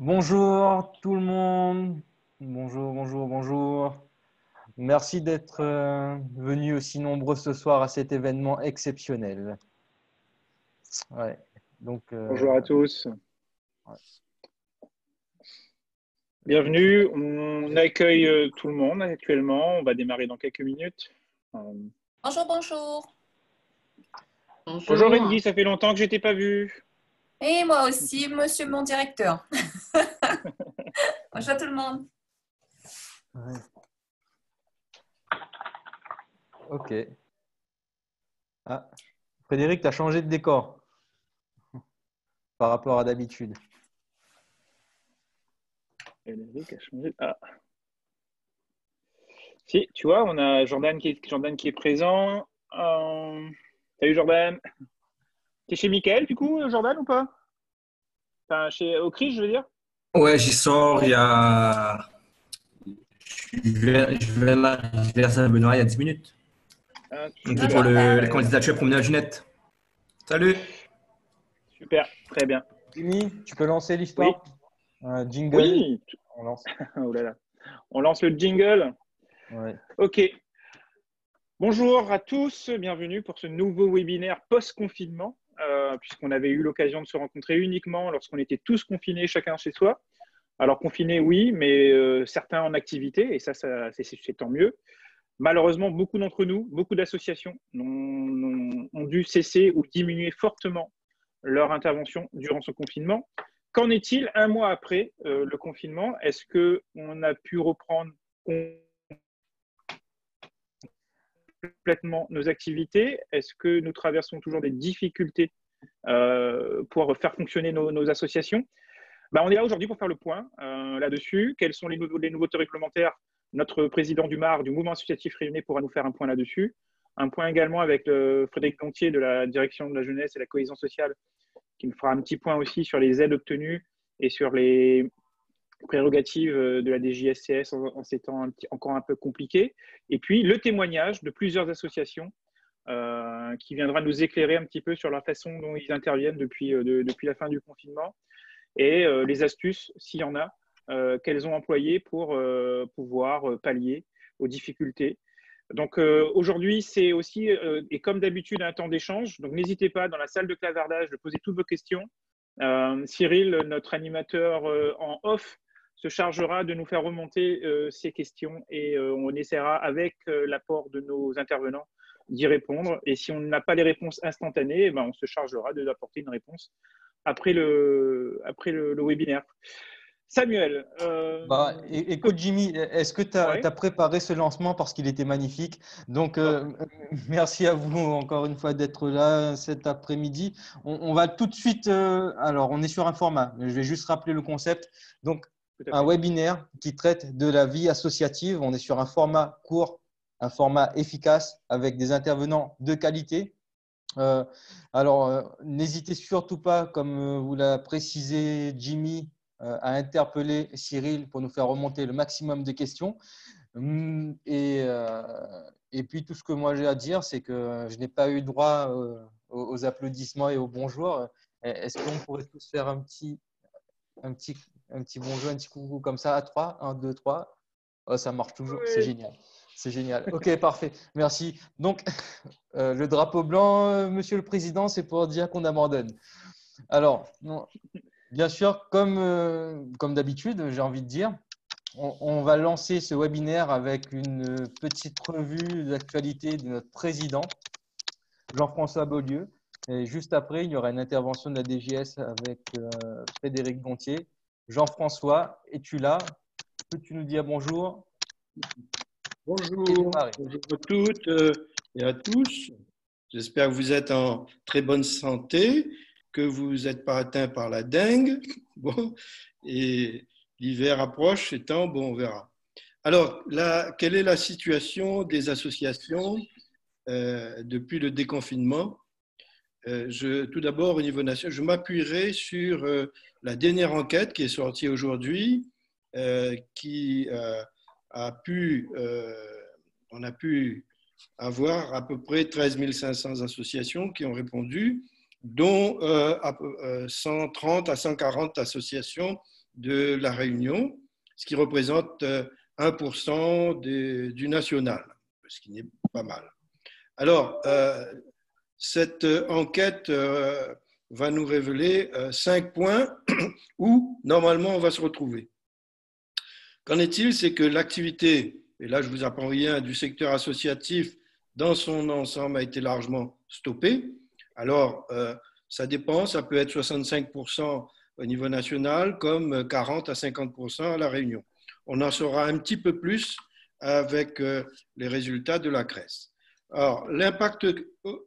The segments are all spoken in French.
Bonjour tout le monde. Bonjour, bonjour, bonjour. Merci d'être venus aussi nombreux ce soir à cet événement exceptionnel. Ouais. Donc, Bonjour à tous. ouais. Bienvenue. On accueille tout le monde actuellement. On va démarrer dans quelques minutes. Bonjour, bonjour. Bonjour Rendy, ça fait longtemps que je t'ai pas vu. Et moi aussi, monsieur mon directeur. Bonjour tout le monde. Ouais. Ok. Ah, Frédéric, tu as changé de décor par rapport à d'habitude. Frédéric a changé. Ah. Si, tu vois, on a Jordan qui est présent. Salut Jordan. T'es chez Mickaël du coup, Jordan, ou pas? Enfin, au CRI, je veux dire. Ouais, j'y sors il y a. Je vais m'arriver à Saint-Benoît il y a 10 minutes. Donc, c'est pour Super. la candidature pour mener à Ginette. Salut! Super, très bien. Jimmy, tu peux lancer l'histoire? Jingle. Oui. On lance. Oh là là. On lance le jingle. Ouais. Ok. Bonjour à tous, bienvenue pour ce nouveau webinaire post-confinement, puisqu'on avait eu l'occasion de se rencontrer uniquement lorsqu'on était tous confinés, chacun chez soi. Alors confinés, oui, mais certains en activité, et ça c'est tant mieux. Malheureusement, beaucoup d'entre nous, beaucoup d'associations ont dû cesser ou diminuer fortement leur intervention durant ce confinement. Qu'en est-il un mois après le confinement? Est-ce qu'on a pu reprendre complètement nos activités? Est-ce que nous traversons toujours des difficultés pour faire fonctionner nos associations? On est là aujourd'hui pour faire le point là-dessus. Quels sont les nouveautés réglementaires? Notre président du MAR, du Mouvement associatif réuni, pourra nous faire un point là-dessus. Un point également avec Frédéric Gontier de la Direction de la jeunesse et la cohésion sociale, qui nous fera un petit point aussi sur les aides obtenues et sur les prérogatives de la DGSCS en ces temps encore un peu compliqués. Et puis, le témoignage de plusieurs associations qui viendra nous éclairer un petit peu sur la façon dont ils interviennent depuis la fin du confinement et les astuces, s'il y en a, qu'elles ont employées pour pouvoir pallier aux difficultés. Donc aujourd'hui, c'est aussi, et comme d'habitude, un temps d'échange. Donc n'hésitez pas dans la salle de clavardage de poser toutes vos questions. Cyril, notre animateur en off, se chargera de nous faire remonter ces questions et on essaiera avec l'apport de nos intervenants d'y répondre. Et si on n'a pas les réponses instantanées, on se chargera d'apporter une réponse après le webinaire. Samuel. Écoute, Jimmy, est-ce que tu as, Ouais. préparé ce lancement parce qu'il était magnifique? Donc, merci à vous encore une fois d'être là cet après-midi. On va tout de suite. Alors, on est sur un format, mais je vais juste rappeler le concept. Donc, un webinaire qui traite de la vie associative. On est sur un format court, un format efficace avec des intervenants de qualité. N'hésitez surtout pas, comme vous l'a précisé Jimmy, à interpeller Cyril pour nous faire remonter le maximum de questions. Et puis, tout ce que moi j'ai à dire, c'est que je n'ai pas eu droit aux applaudissements et aux bonjours. Est-ce qu'on pourrait tous faire un petit bonjour, un petit coucou comme ça à 3? 1, 2, 3. Oh, ça marche toujours, oui. C'est génial. C'est génial. Ok, parfait. Merci. Donc, le drapeau blanc, Monsieur le Président, c'est pour dire qu'on abandonne. Alors, bien sûr, comme d'habitude, j'ai envie de dire, on va lancer ce webinaire avec une petite revue d'actualité de notre président, Jean-François Beaulieu. Et juste après, il y aura une intervention de la DGS avec Frédéric Gontier. Jean-François, es-tu là? Peux-tu nous dire bonjour? Bonjour à toutes et à tous. J'espère que vous êtes en très bonne santé, que vous n'êtes pas atteints par la dengue. Bon, et l'hiver approche, c'est temps, bon, on verra. Alors, quelle est la situation des associations depuis le déconfinement? Tout d'abord, au niveau national, je m'appuierai sur la dernière enquête qui est sortie aujourd'hui, qui on a pu avoir à peu près 13 500 associations qui ont répondu, dont 130 à 140 associations de la Réunion, ce qui représente 1% du national, ce qui n'est pas mal. Alors, cette enquête va nous révéler 5 points où, normalement, on va se retrouver. Qu'en est-il? C'est que l'activité, et là, je ne vous apprends rien, du secteur associatif dans son ensemble a été largement stoppée. Alors, ça dépend, ça peut être 65% au niveau national, comme 40 à 50% à La Réunion. On en saura un petit peu plus avec les résultats de la CRES. Alors, l'impact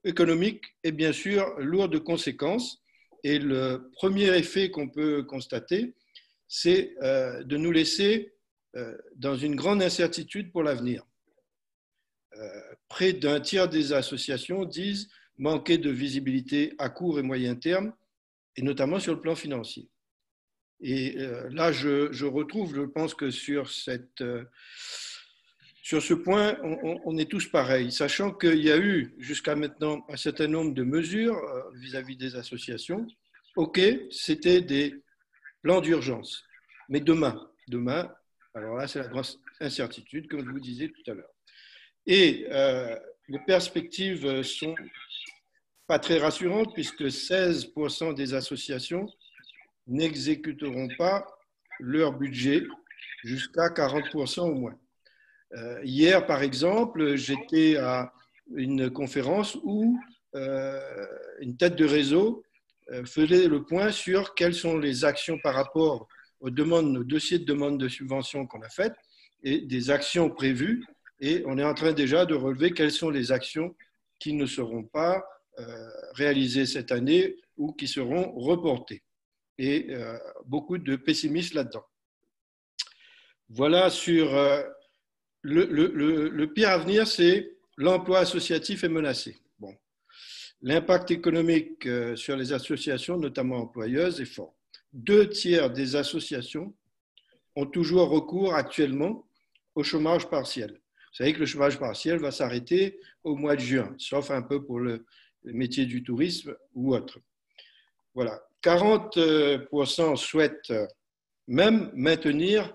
économique est bien sûr lourd de conséquences et le premier effet qu'on peut constater, c'est de nous laisser dans une grande incertitude pour l'avenir. Près d'un tiers des associations disent manquer de visibilité à court et moyen terme, et notamment sur le plan financier. Et là, je retrouve, je pense que sur ce point, on est tous pareils, sachant qu'il y a eu jusqu'à maintenant un certain nombre de mesures vis-à-vis des associations. OK, c'était des plans d'urgence. Mais demain, alors là, c'est la grande incertitude, comme je vous disais tout à l'heure. Et les perspectives ne sont pas très rassurantes, puisque 16% des associations n'exécuteront pas leur budget jusqu'à 40% au moins. Hier, par exemple, j'étais à une conférence où une tête de réseau faisait le point sur quelles sont les actions par rapport aux dossiers de demande de subvention qu'on a faites et des actions prévues. Et on est en train déjà de relever quelles sont les actions qui ne seront pas réalisées cette année ou qui seront reportées. Et beaucoup de pessimisme là-dedans. Voilà sur le pire à venir, c'est l'emploi associatif est menacé. Bon. L'impact économique sur les associations, notamment employeuses, est fort. 2 tiers des associations ont toujours recours actuellement au chômage partiel. Vous savez que le chômage partiel va s'arrêter au mois de juin, sauf un peu pour le métier du tourisme ou autre. Voilà. 40% souhaitent même maintenir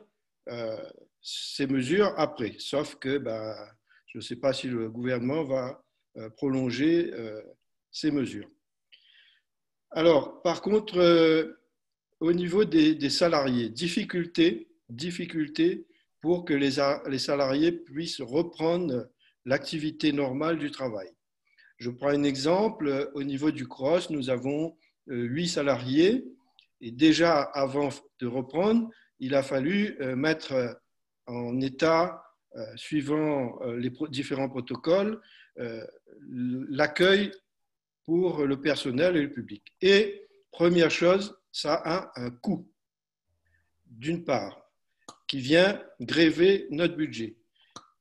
ces mesures après, sauf que je ne sais pas si le gouvernement va prolonger ces mesures. Alors, par contre, au niveau des salariés, difficulté pour que les salariés puissent reprendre l'activité normale du travail. Je prends un exemple, au niveau du CROSS, nous avons 8 salariés et déjà avant de reprendre, il a fallu mettre en état, suivant les différents protocoles, l'accueil pour le personnel et le public. Et première chose, ça a un coût, d'une part, qui vient gréver notre budget.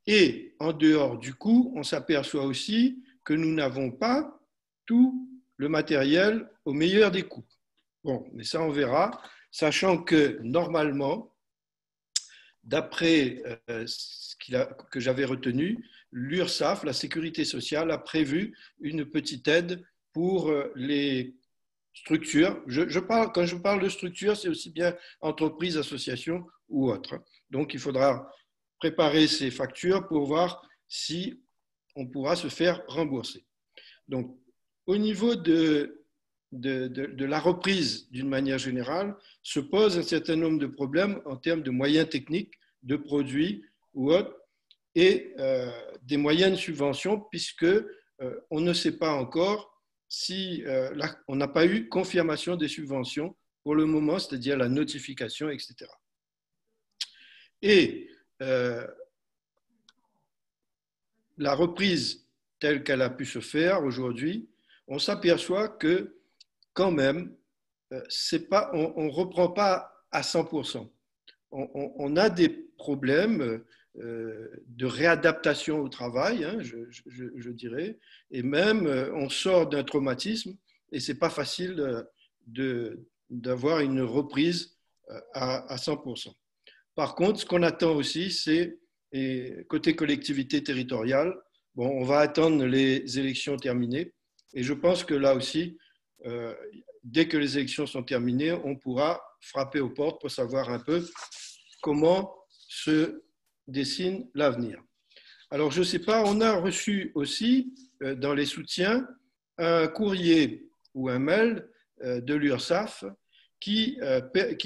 Et en dehors du coût, on s'aperçoit aussi que nous n'avons pas tout le matériel au meilleur des coûts. Bon, mais ça on verra, sachant que normalement, d'après ce que j'avais retenu, l'URSSAF, la Sécurité sociale, a prévu une petite aide pour les structures. Quand je parle de structures, c'est aussi bien entreprises, associations ou autres. Donc, il faudra préparer ces factures pour voir si on pourra se faire rembourser. Donc, au niveau de la reprise, d'une manière générale, se pose un certain nombre de problèmes en termes de moyens techniques, de produits ou autres, et des moyens de subvention, puisque on ne sait pas encore si on n'a pas eu confirmation des subventions pour le moment, c'est-à-dire la notification, etc. Et la reprise telle qu'elle a pu se faire aujourd'hui, on s'aperçoit que quand même, on ne reprend pas à 100%. On a des problèmes de réadaptation au travail, hein, je dirais, et même on sort d'un traumatisme et ce n'est pas facile d'avoir une reprise à 100%. Par contre, ce qu'on attend aussi, c'est, côté collectivité territoriale, bon, on va attendre les élections terminées et je pense que là aussi, dès que les élections sont terminées, on pourra frapper aux portes pour savoir un peu comment se dessine l'avenir. Alors, je ne sais pas, on a reçu aussi dans les soutiens un courrier ou un mail de l'URSSAF qui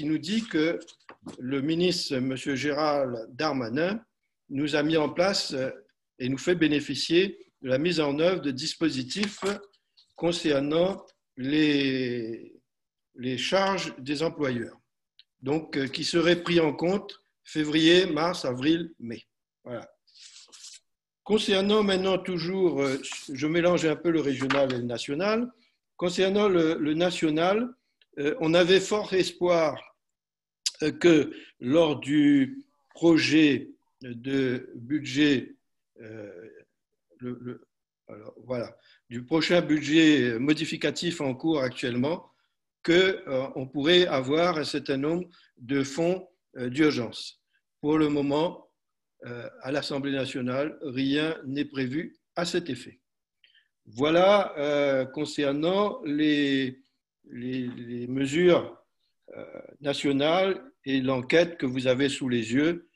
nous dit que le ministre, M. Gérald Darmanin, nous a mis en place et nous fait bénéficier de la mise en œuvre de dispositifs concernant les charges des employeurs, donc qui seraient pris en compte février, mars, avril, mai. Voilà. Concernant maintenant toujours, je mélange un peu le régional et le national. Concernant le national, on avait fort espoir que lors du projet de budget, du prochain budget modificatif en cours actuellement, qu'on pourrait avoir un certain nombre de fonds d'urgence. Pour le moment, à l'Assemblée nationale, rien n'est prévu à cet effet. Voilà concernant les mesures nationales et l'enquête que vous avez sous les yeux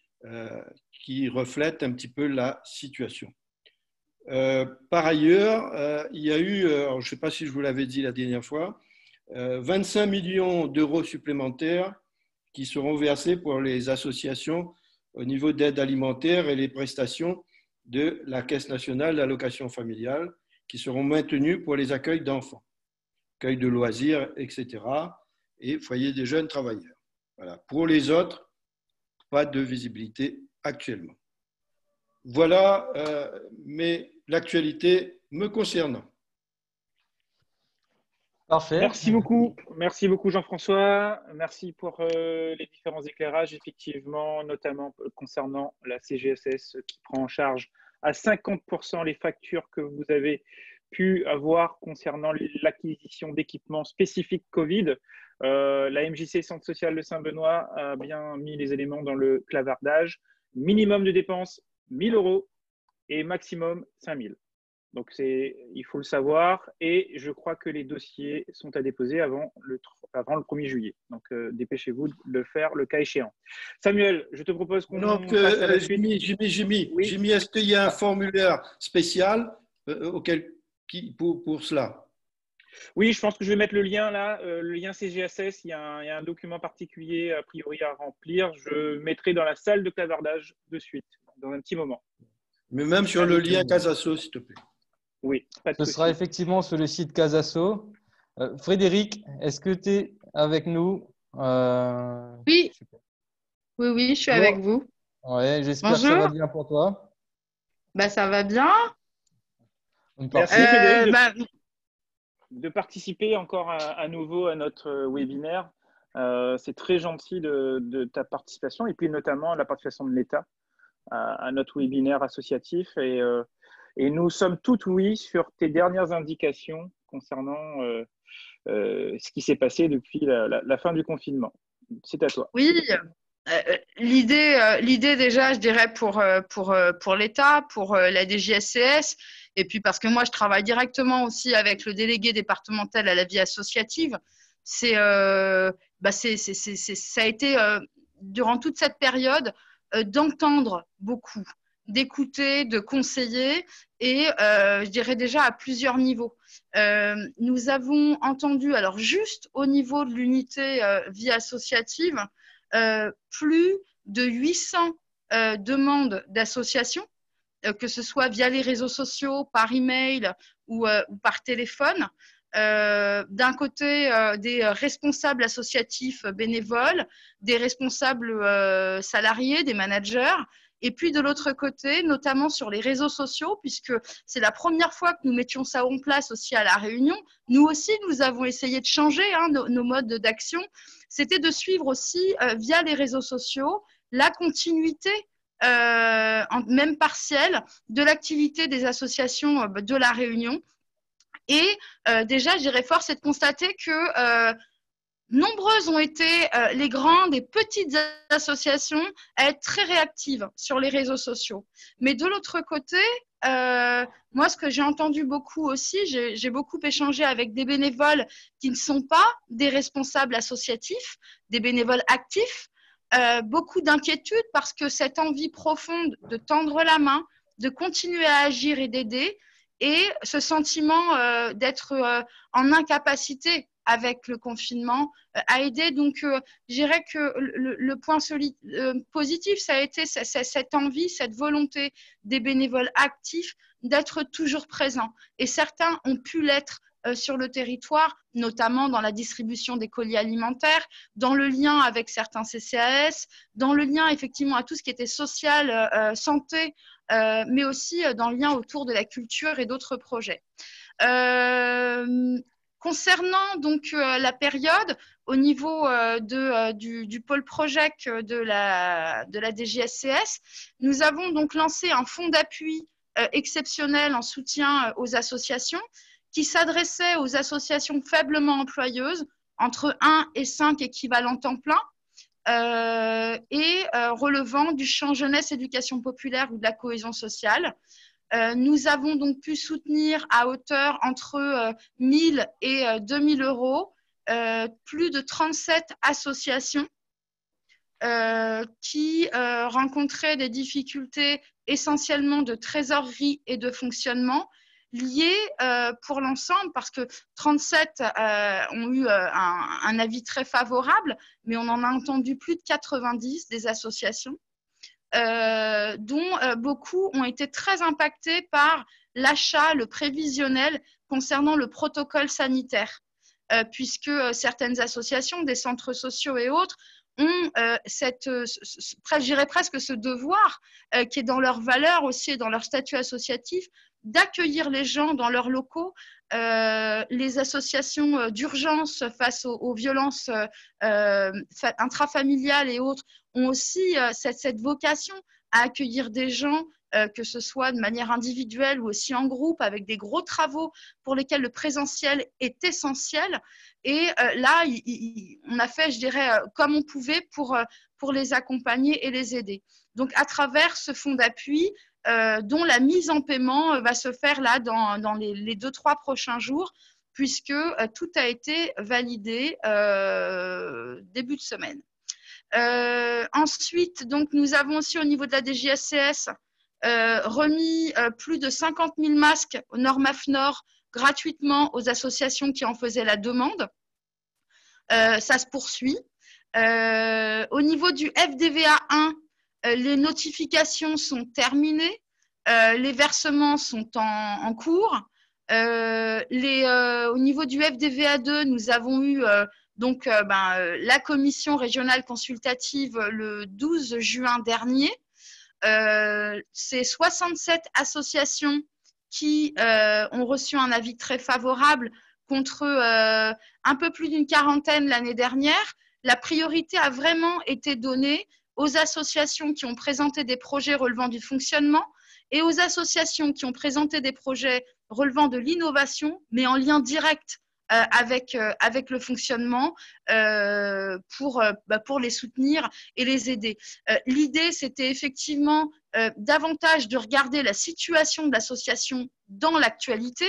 qui reflète un petit peu la situation. Par ailleurs, il y a eu, je ne sais pas si je vous l'avais dit la dernière fois, 25 millions d'euros supplémentaires qui seront versés pour les associations au niveau d'aide alimentaire et les prestations de la Caisse nationale d'allocation familiale qui seront maintenues pour les accueils d'enfants, accueils de loisirs, etc. et foyers des jeunes travailleurs. Voilà. Pour les autres, pas de visibilité actuellement. Voilà l'actualité me concernant. Parfait. Merci beaucoup Jean-François. Merci pour les différents éclairages, effectivement, notamment concernant la CGSS qui prend en charge à 50% les factures que vous avez pu avoir concernant l'acquisition d'équipements spécifiques Covid. La MJC Centre social de Saint-Benoît a bien mis les éléments dans le clavardage. Minimum de dépenses, 1 000 € et maximum 5 000. Donc, il faut le savoir. Et je crois que les dossiers sont à déposer avant le 1er juillet. Donc, dépêchez-vous de le faire le cas échéant. Samuel, je te propose qu'on passe à la suite. Jimmy, Oui. Jimmy, est-ce qu'il y a un formulaire spécial pour cela? Oui, je pense que je vais mettre le lien là, le lien CGSS. Il y a un document particulier a priori à remplir. Je mettrai dans la salle de clavardage de suite, dans un petit moment. Mais même sur le lien Casasso, s'il te plaît. Oui, pas de Ce souci. sera effectivement sur le site Casasso. Frédéric, est-ce que tu es avec nous? Oui. Oui, je suis avec vous. Ouais, j'espère que ça va bien pour toi. Ça va bien. Merci Frédéric de participer encore à nouveau à notre webinaire. C'est très gentil de ta participation et puis notamment la participation de l'État à notre webinaire associatif. Et nous sommes tout oui sur tes dernières indications concernant ce qui s'est passé depuis la fin du confinement. C'est à toi. Oui, l'idée déjà, je dirais, pour l'État, pour la DGSCS, et puis parce que moi, je travaille directement aussi avec le délégué départemental à la vie associative, ça a été, durant toute cette période, d'entendre beaucoup, d'écouter, de conseiller, et je dirais déjà à plusieurs niveaux. Nous avons entendu, alors juste au niveau de l'unité vie associative, plus de 800 demandes d'associations, que ce soit via les réseaux sociaux, par email ou par téléphone. D'un côté, des responsables associatifs bénévoles, des responsables salariés, des managers, et puis de l'autre côté, notamment sur les réseaux sociaux, puisque c'est la première fois que nous mettions ça en place aussi à La Réunion. Nous aussi, nous avons essayé de changer nos modes d'action. C'était de suivre aussi, via les réseaux sociaux, la continuité, même partielle, de l'activité des associations de La Réunion. Et déjà, je dirais fort, c'est de constater que nombreuses ont été les grandes et petites associations à être très réactives sur les réseaux sociaux. Mais de l'autre côté, moi, ce que j'ai entendu beaucoup aussi, j'ai beaucoup échangé avec des bénévoles qui ne sont pas des responsables associatifs, des bénévoles actifs, beaucoup d'inquiétude parce que cette envie profonde de tendre la main, de continuer à agir et d'aider, et ce sentiment d'être en incapacité avec le confinement à aider. Donc, je dirais que le point positif, ça a été cette envie, cette volonté des bénévoles actifs d'être toujours présents. Et certains ont pu l'être sur le territoire, notamment dans la distribution des colis alimentaires, dans le lien avec certains CCAS, dans le lien effectivement à tout ce qui était social, santé, mais aussi dans le lien autour de la culture et d'autres projets. Concernant donc la période, au niveau du pôle Project de la DGSCS, nous avons donc lancé un fonds d'appui exceptionnel en soutien aux associations qui s'adressait aux associations faiblement employeuses, entre 1 et 5 équivalents temps plein, et relevant du champ jeunesse, éducation populaire ou de la cohésion sociale. Nous avons donc pu soutenir à hauteur entre 1 000 et 2 000 euros plus de 37 associations qui rencontraient des difficultés essentiellement de trésorerie et de fonctionnement liées pour l'ensemble, parce que 37 ont eu un avis très favorable, mais on en a entendu plus de 90 des associations. Dont beaucoup ont été très impactés par l'achat, le prévisionnel concernant le protocole sanitaire, puisque certaines associations, des centres sociaux et autres, ont je dirais presque ce devoir qui est dans leur valeur aussi et dans leur statut associatif, d'accueillir les gens dans leurs locaux. Les associations d'urgence face aux violences intrafamiliales et autres ont aussi cette vocation à accueillir des gens, que ce soit de manière individuelle ou aussi en groupe, avec des gros travaux pour lesquels le présentiel est essentiel. Et là, on a fait, je dirais, comme on pouvait pour les accompagner et les aider. Donc, à travers ce fonds d'appui, dont la mise en paiement va se faire là dans les 2-3 prochains jours, puisque tout a été validé début de semaine. Ensuite, donc, nous avons aussi au niveau de la DGSCS remis plus de 50 000 masques au Nord-MAFNOR gratuitement aux associations qui en faisaient la demande. Ça se poursuit. Au niveau du FDVA 1, les notifications sont terminées, les versements sont en cours. Au niveau du FDVA 2, nous avons eu la commission régionale consultative le 12 juin dernier. C'est 67 associations qui ont reçu un avis très favorable contre un peu plus d'une quarantaine l'année dernière. La priorité a vraiment été donnée aux associations qui ont présenté des projets relevant du fonctionnement et aux associations qui ont présenté des projets relevant de l'innovation, mais en lien direct avec le fonctionnement pour les soutenir et les aider. L'idée, c'était effectivement davantage de regarder la situation de l'association dans l'actualité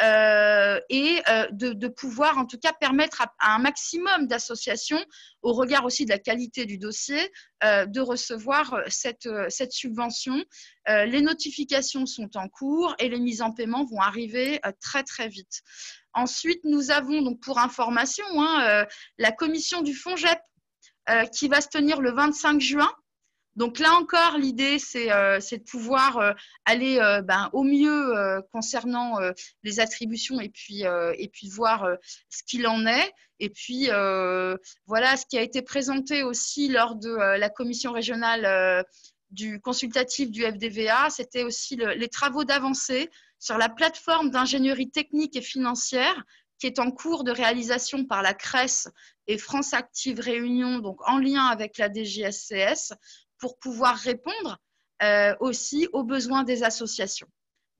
et de pouvoir en tout cas permettre à un maximum d'associations, au regard aussi de la qualité du dossier, de recevoir cette subvention. Les notifications sont en cours et les mises en paiement vont arriver très très vite. Ensuite, nous avons donc pour information la commission du FONGEP qui va se tenir le 25 juin. Donc là encore, l'idée, c'est de pouvoir aller au mieux concernant les attributions et puis voir ce qu'il en est. Et puis, voilà ce qui a été présenté aussi lors de la commission régionale du consultatif du FDVA. C'était aussi les travaux d'avancée sur la plateforme d'ingénierie technique et financière qui est en cours de réalisation par la CRES et France Active Réunion, donc en lien avec la DGSCS, pour pouvoir répondre aussi aux besoins des associations.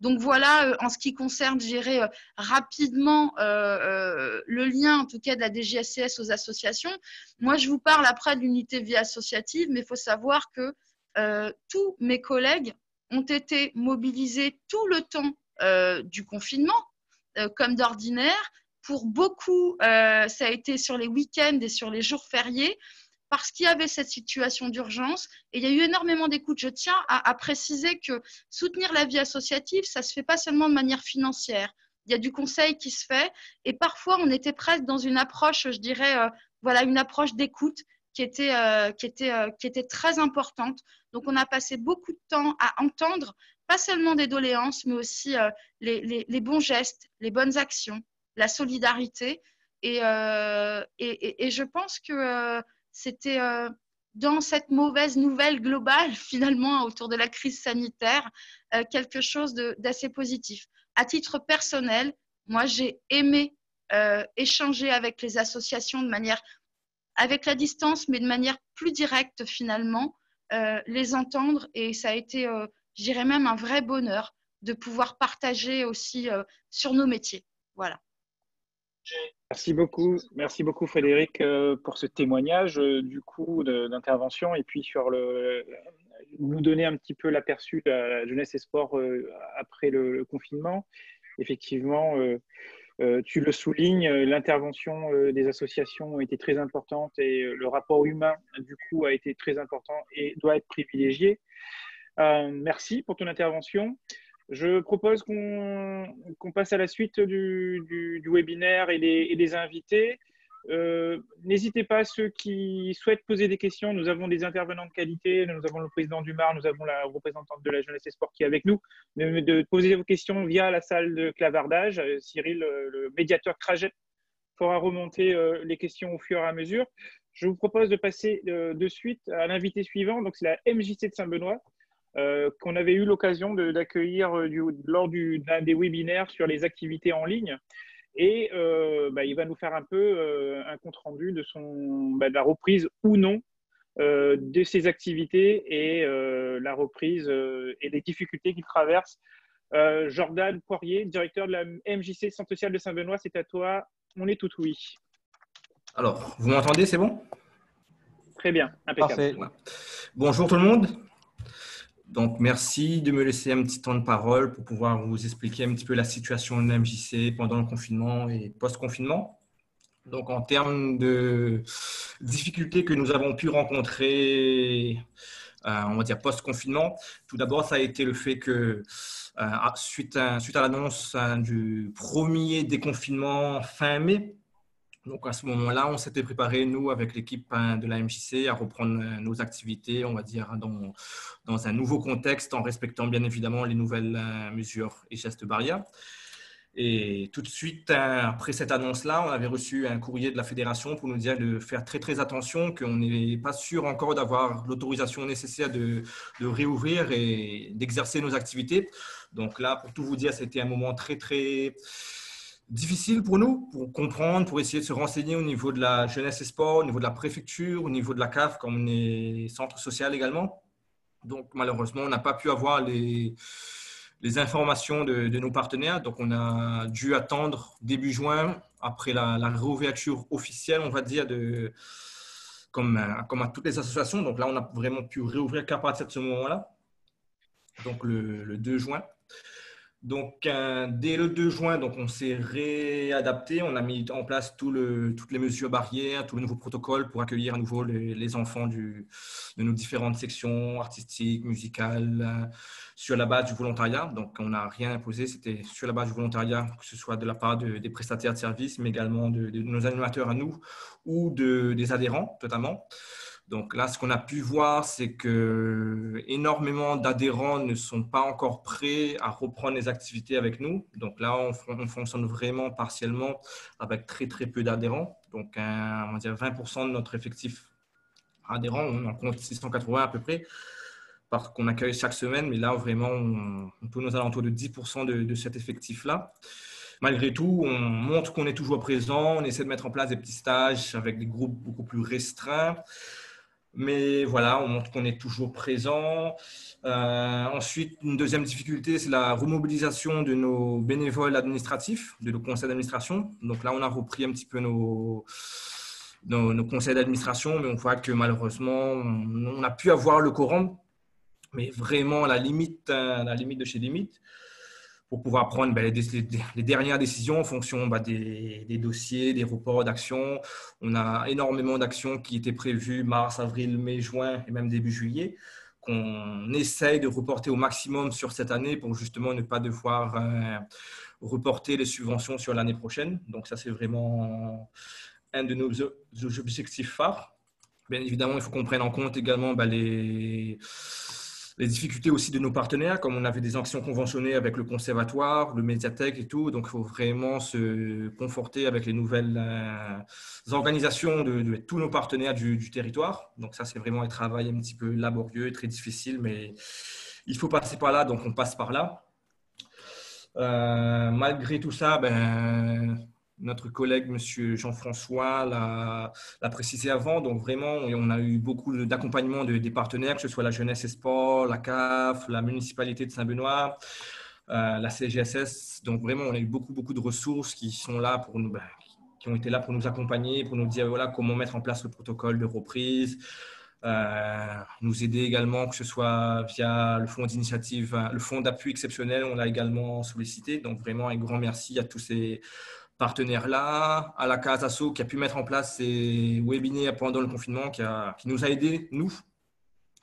Donc voilà, en ce qui concerne, je dirais rapidement le lien, en tout cas, de la DGSCS aux associations. Moi, je vous parle après de l'unité vie associative, mais il faut savoir que tous mes collègues ont été mobilisés tout le temps du confinement, comme d'ordinaire. Pour beaucoup, ça a été sur les week-ends et sur les jours fériés, parce qu'il y avait cette situation d'urgence et il y a eu énormément d'écoute. Je tiens à préciser que soutenir la vie associative, ça ne se fait pas seulement de manière financière. Il y a du conseil qui se fait et parfois on était presque dans une approche, je dirais, voilà, une approche d'écoute qui était très importante. Donc on a passé beaucoup de temps à entendre, pas seulement des doléances, mais aussi les bons gestes, les bonnes actions, la solidarité. Et je pense que c'était dans cette mauvaise nouvelle globale, finalement, autour de la crise sanitaire, quelque chose d'assez positif. À titre personnel, moi, j'ai aimé échanger avec les associations de manière, avec la distance, mais de manière plus directe, finalement, les entendre. Et ça a été, je dirais même, un vrai bonheur de pouvoir partager aussi sur nos métiers. Voilà. Merci beaucoup Frédéric pour ce témoignage d'intervention et puis sur nous donner un petit peu l'aperçu de la jeunesse et sport après le confinement. Effectivement, tu le soulignes, l'intervention des associations a été très importante et le rapport humain du coup a été très important et doit être privilégié. Merci pour ton intervention. Je propose qu'on passe à la suite du webinaire et des invités. N'hésitez pas, ceux qui souhaitent poser des questions. Nous avons des intervenants de qualité. Nous avons le président du MAR, nous avons la représentante de la jeunesse et sport qui est avec nous. De poser vos questions via la salle de clavardage. Cyril, le médiateur Craget, fera remonter les questions au fur et à mesure. Je vous propose de passer de suite à l'invité suivant. Donc, c'est la MJC de Saint-Benoît. Qu'on avait eu l'occasion d'accueillir lors d'un des webinaires sur les activités en ligne. Et il va nous faire un peu un compte-rendu de la reprise ou non de ces activités et la reprise et les difficultés qu'il traverse. Jordan Poirier, directeur de la MJC Centre social de Saint-Benoît, c'est à toi. On est tout oui. Alors, vous m'entendez, c'est bon? Très bien, impeccable. Parfait. Ouais. Bonjour tout le monde. Donc, merci de me laisser un petit temps de parole pour pouvoir vous expliquer un petit peu la situation de la MJC pendant le confinement et post-confinement. Donc, en termes de difficultés que nous avons pu rencontrer, on va dire post-confinement, tout d'abord, ça a été le fait que suite à l'annonce du premier déconfinement fin mai, donc à ce moment-là, on s'était préparé, nous, avec l'équipe de la MJC, à reprendre nos activités, on va dire, dans un nouveau contexte, en respectant bien évidemment les nouvelles mesures et gestes barrières. Et tout de suite, après cette annonce-là, on avait reçu un courrier de la fédération pour nous dire de faire très, très attention, qu'on n'est pas sûr encore d'avoir l'autorisation nécessaire de réouvrir et d'exercer nos activités. Donc là, pour tout vous dire, c'était un moment très, très difficile pour nous, pour comprendre, pour essayer de se renseigner au niveau de la jeunesse et sport, au niveau de la préfecture, au niveau de la CAF, comme on est centre social également. Donc, malheureusement, on n'a pas pu avoir les informations de nos partenaires. Donc, on a dû attendre début juin, après la réouverture officielle, on va dire, comme à toutes les associations. Donc là, on a vraiment pu réouvrir qu'à partir de ce moment-là, donc le 2 juin. Donc, dès le 2 juin, donc, on s'est réadapté. On a mis en place toutes les mesures barrières, tous les nouveaux protocoles pour accueillir à nouveau les enfants de nos différentes sections artistiques, musicales, sur la base du volontariat. Donc, on n'a rien imposé. C'était sur la base du volontariat, que ce soit de la part des prestataires de services, mais également de nos animateurs à nous ou des adhérents, notamment. Donc là, ce qu'on a pu voir, c'est que énormément d'adhérents ne sont pas encore prêts à reprendre les activités avec nous. Donc là, on fonctionne vraiment partiellement avec très, très peu d'adhérents. Donc, on va dire 20% de notre effectif adhérent, on en compte 680 à peu près, parce qu'on accueille chaque semaine. Mais là, vraiment, on tourne aux alentours de 10% de cet effectif-là. Malgré tout, on montre qu'on est toujours présent. On essaie de mettre en place des petits stages avec des groupes beaucoup plus restreints. Mais voilà, on montre qu'on est toujours présent. Ensuite, une deuxième difficulté, c'est la remobilisation de nos bénévoles administratifs, de nos conseils d'administration. Donc là, on a repris un petit peu nos conseils d'administration, mais on voit que malheureusement, on a pu avoir le quorum, mais vraiment à la limite de chez limite, pour pouvoir prendre les dernières décisions en fonction des dossiers, des reports d'actions. On a énormément d'actions qui étaient prévues mars, avril, mai, juin et même début juillet, qu'on essaye de reporter au maximum sur cette année pour justement ne pas devoir reporter les subventions sur l'année prochaine. Donc ça, c'est vraiment un de nos objectifs phares. Bien évidemment, il faut qu'on prenne en compte également les difficultés aussi de nos partenaires, comme on avait des actions conventionnées avec le conservatoire, le médiathèque et tout. Donc, il faut vraiment se conforter avec les nouvelles organisations de tous nos partenaires du territoire. Donc, ça, c'est vraiment un travail un petit peu laborieux et très difficile, mais il faut passer par là, donc on passe par là. Malgré tout ça, notre collègue, M. Jean-François, l'a précisé avant. Donc, vraiment, on a eu beaucoup d'accompagnement des partenaires, que ce soit la Jeunesse et Sport, la CAF, la municipalité de Saint-Benoît, la CGSS. Donc, vraiment, on a eu beaucoup de ressources qui sont là pour nous, qui ont été là pour nous accompagner, pour nous dire voilà, comment mettre en place le protocole de reprise. Nous aider également, que ce soit via le fonds d'initiative, le fonds d'appui exceptionnel, on l'a également sollicité. Donc, vraiment, un grand merci à tous ces partenaires-là, à la Case Asso qui a pu mettre en place ces webinaires pendant le confinement, qui nous a aidés, nous.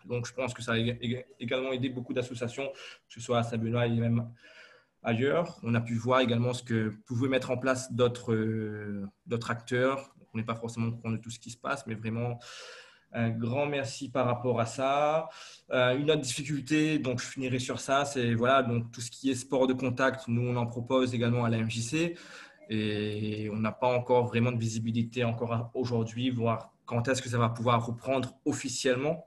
Donc, je pense que ça a également aidé beaucoup d'associations, que ce soit à Saint-Benoît et même ailleurs. On a pu voir également ce que pouvaient mettre en place d'autres acteurs. On n'est pas forcément au courant de tout ce qui se passe, mais vraiment un grand merci par rapport à ça. Une autre difficulté, donc je finirai sur ça, c'est voilà, donc tout ce qui est sport de contact, nous on en propose également à la MJC. Et on n'a pas encore vraiment de visibilité encore aujourd'hui, voir quand est-ce que ça va pouvoir reprendre officiellement.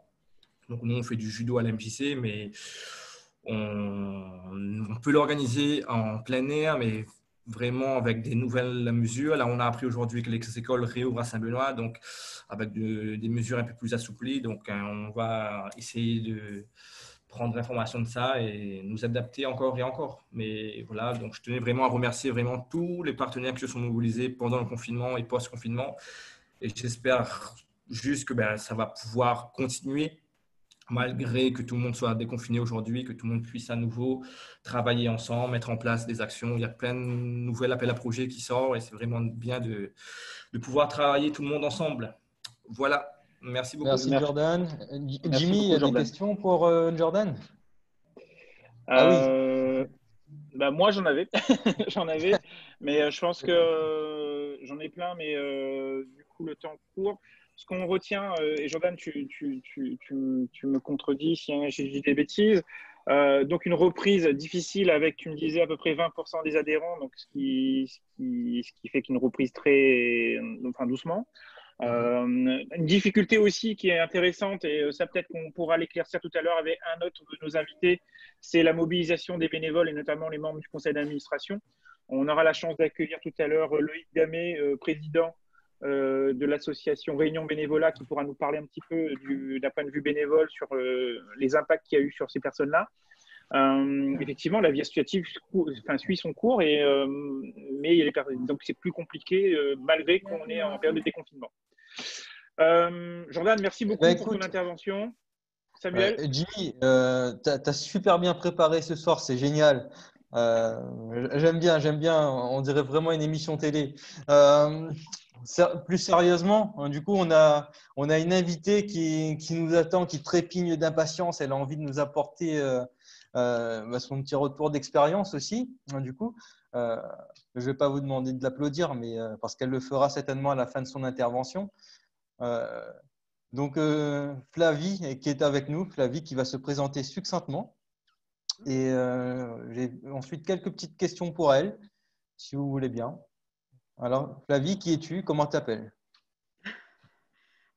Donc, nous, on fait du judo à l'MJC, mais on peut l'organiser en plein air, mais vraiment avec des nouvelles mesures. Là, on a appris aujourd'hui que les écoles réouvrent à Saint-Benoît, donc avec des mesures un peu plus assouplies. Donc, on va essayer de prendre l'information de ça et nous adapter encore et encore. Mais voilà, donc je tenais vraiment à remercier vraiment tous les partenaires qui se sont mobilisés pendant le confinement et post-confinement. Et j'espère juste que ça va pouvoir continuer malgré que tout le monde soit déconfiné aujourd'hui, que tout le monde puisse à nouveau travailler ensemble, mettre en place des actions. Il y a plein de nouveaux appels à projets qui sortent et c'est vraiment bien de pouvoir travailler tout le monde ensemble. Voilà. Merci beaucoup. Merci Jordan. Jimmy, il y a des questions pour Jordan? Oui. Moi, j'en avais. J'en avais. Mais je pense que j'en ai plein, mais du coup, le temps court. Ce qu'on retient, et Jordan, tu me contredis si j'ai dit des bêtises. Donc, une reprise difficile avec, tu me disais, à peu près 20% des adhérents, donc ce qui fait qu'une reprise doucement. Une difficulté aussi qui est intéressante, et ça peut-être qu'on pourra l'éclaircir tout à l'heure avec un autre de nos invités, c'est la mobilisation des bénévoles et notamment les membres du conseil d'administration. On aura la chance d'accueillir tout à l'heure Loïc Damé, président de l'association Réunion Bénévolat, qui pourra nous parler un petit peu d'un point de vue bénévole sur les impacts qu'il y a eu sur ces personnes-là. Effectivement, la vie associative suit son cours, mais donc c'est plus compliqué malgré qu'on est en période de déconfinement. Jordan, merci beaucoup pour ton intervention. Samuel, Jimmy, tu as super bien préparé ce soir, c'est génial. J'aime bien, on dirait vraiment une émission télé. Plus sérieusement, du coup, on a une invitée qui nous attend, qui trépigne d'impatience. Elle a envie de nous apporter son petit retour d'expérience aussi. Du coup, je ne vais pas vous demander de l'applaudir, mais parce qu'elle le fera certainement à la fin de son intervention. Donc, Flavie qui est avec nous, Flavie qui va se présenter succinctement. Et j'ai ensuite quelques petites questions pour elle, si vous voulez bien. Alors, Flavie, qui es-tu? Comment t'appelles?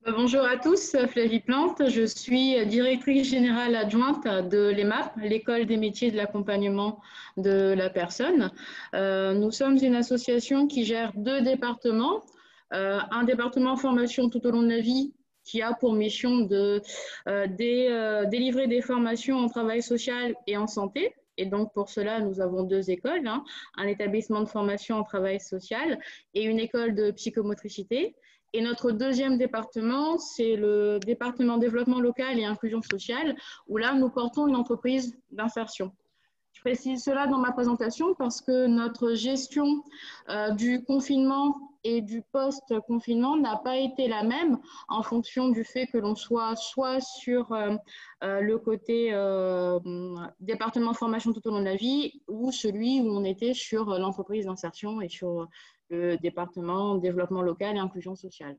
Bonjour à tous, Flavie Plante. Je suis directrice générale adjointe de l'EMAP, l'École des métiers de l'accompagnement de la personne. Nous sommes une association qui gère 2 départements. Un département formation tout au long de la vie qui a pour mission de délivrer des formations en travail social et en santé. Et donc, pour cela, nous avons 2 écoles, hein, un établissement de formation en travail social et une école de psychomotricité. Et notre 2e département, c'est le département développement local et inclusion sociale, où là, nous portons une entreprise d'insertion. Je précise cela dans ma présentation parce que notre gestion du confinement et du post-confinement n'a pas été la même en fonction du fait que l'on soit sur le côté département de formation tout au long de la vie ou celui où on était sur l'entreprise d'insertion et sur le département développement local et inclusion sociale.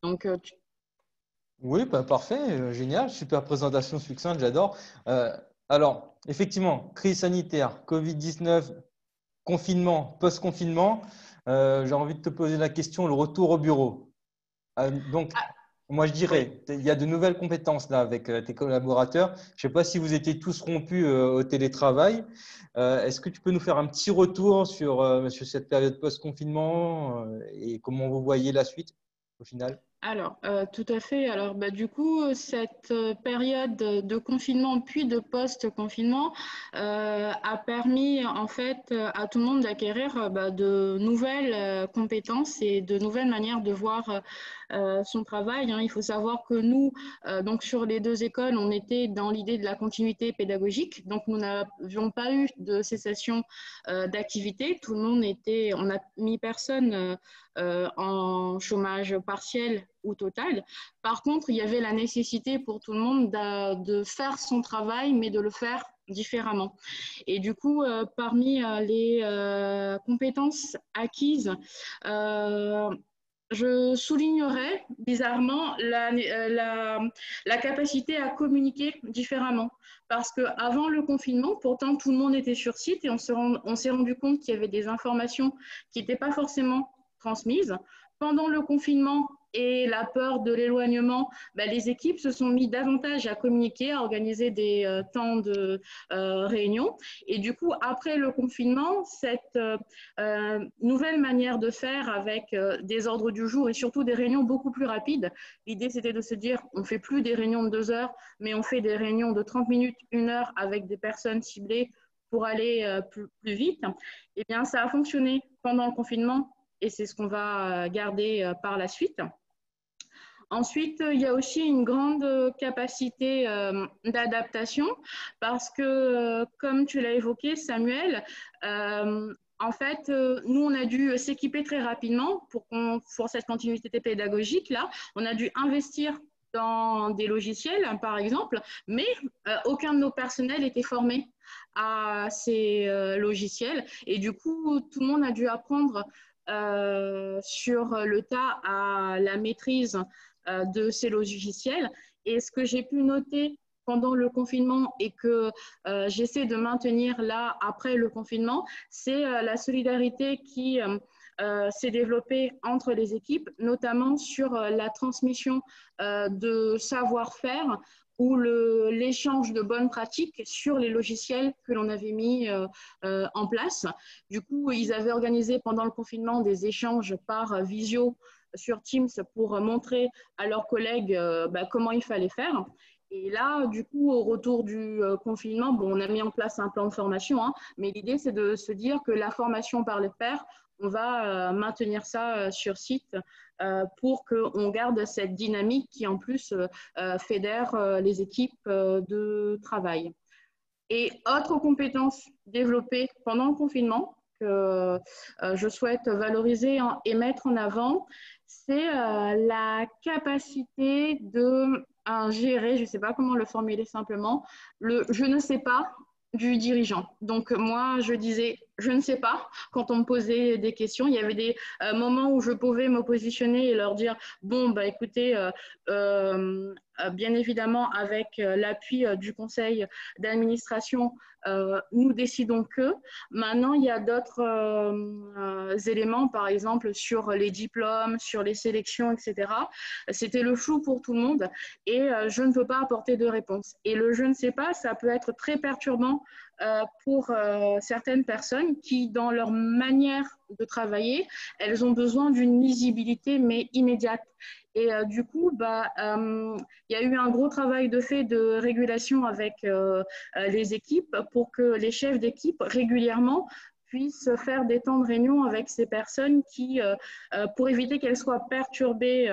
Donc, Oui, bah, parfait, génial, super présentation succincte, j'adore. Alors, effectivement, crise sanitaire, Covid-19, confinement, post-confinement, j'ai envie de te poser la question, le retour au bureau. Donc, moi, je dirais, il y a de nouvelles compétences là avec tes collaborateurs. Je ne sais pas si vous étiez tous rompus au télétravail. Est-ce que tu peux nous faire un petit retour sur cette période post-confinement et comment vous voyez la suite au final? Alors, tout à fait. Alors, du coup, cette période de confinement puis de post-confinement a permis en fait à tout le monde d'acquérir de nouvelles compétences et de nouvelles manières de voir son travail. Hein. Il faut savoir que nous, donc sur les 2 écoles, on était dans l'idée de la continuité pédagogique. Donc, nous n'avions pas eu de cessation d'activité. Tout le monde était, on n'a mis personne en chômage partiel ou total. Par contre, il y avait la nécessité pour tout le monde de faire son travail, mais de le faire différemment. Et du coup, parmi les compétences acquises, je soulignerais bizarrement la capacité à communiquer différemment. Parce qu'avant le confinement, pourtant, tout le monde était sur site et on s'est rendu compte qu'il y avait des informations qui n'étaient pas forcément transmises. Pendant le confinement et la peur de l'éloignement, les équipes se sont mis davantage à communiquer, à organiser des temps de réunion. Et du coup, après le confinement, cette nouvelle manière de faire avec des ordres du jour et surtout des réunions beaucoup plus rapides, l'idée c'était de se dire, on ne fait plus des réunions de 2 heures, mais on fait des réunions de 30 minutes, 1 heure avec des personnes ciblées pour aller plus vite. Eh bien, ça a fonctionné pendant le confinement et c'est ce qu'on va garder par la suite. Ensuite, il y a aussi une grande capacité d'adaptation parce que, comme tu l'as évoqué, Samuel, en fait, nous, on a dû s'équiper très rapidement pour cette continuité pédagogique. Là, on a dû investir dans des logiciels, par exemple, mais aucun de nos personnels était formé à ces logiciels. Et du coup, tout le monde a dû apprendre sur le tas à la maîtrise de ces logiciels. Et ce que j'ai pu noter pendant le confinement et que j'essaie de maintenir là après le confinement, c'est la solidarité qui s'est développée entre les équipes, notamment sur la transmission de savoir-faire ou l'échange de bonnes pratiques sur les logiciels que l'on avait mis en place. Du coup, ils avaient organisé pendant le confinement des échanges par visio sur Teams pour montrer à leurs collègues comment il fallait faire. Et là, du coup, au retour du confinement, on a mis en place un plan de formation, hein, mais l'idée, c'est de se dire que la formation par les pairs, on va maintenir ça sur site pour qu'on garde cette dynamique qui, en plus, fédère les équipes de travail. Et autre compétence développée pendant le confinement que je souhaite valoriser et mettre en avant, c'est la capacité de gérer, je ne sais pas comment le formuler simplement, le « je ne sais pas » du dirigeant. Donc moi, je disais « je ne sais pas » quand on me posait des questions. Il y avait des moments où je pouvais me positionner et leur dire « bon, écoutez, bien évidemment, avec l'appui du conseil d'administration, nous décidons que. Maintenant, il y a d'autres éléments, par exemple, sur les diplômes, sur les sélections, etc. C'était le flou pour tout le monde et je ne peux pas apporter de réponse. Et le « je ne sais pas », ça peut être très perturbant pour certaines personnes qui, dans leur manière de travailler, elles ont besoin d'une lisibilité, mais immédiate. Et du coup, il y a eu un gros travail de fait de régulation avec les équipes pour que les chefs d'équipe régulièrement puissent faire des temps de réunion avec ces personnes pour éviter qu'elles soient perturbées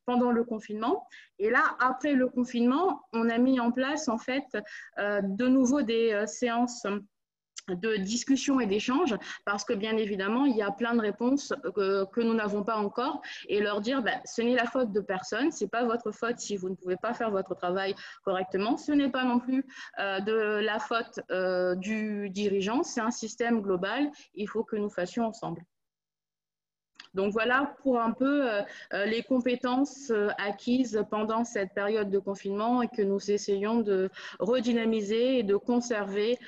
pendant le confinement. Et là, après le confinement, on a mis en place en fait de nouveau des séances de discussion et d'échange, parce que bien évidemment, il y a plein de réponses que nous n'avons pas encore, et leur dire, ce n'est la faute de personne, ce n'est pas votre faute si vous ne pouvez pas faire votre travail correctement, ce n'est pas non plus de la faute du dirigeant, c'est un système global, il faut que nous fassions ensemble. Donc voilà pour un peu les compétences acquises pendant cette période de confinement et que nous essayons de redynamiser et de conserver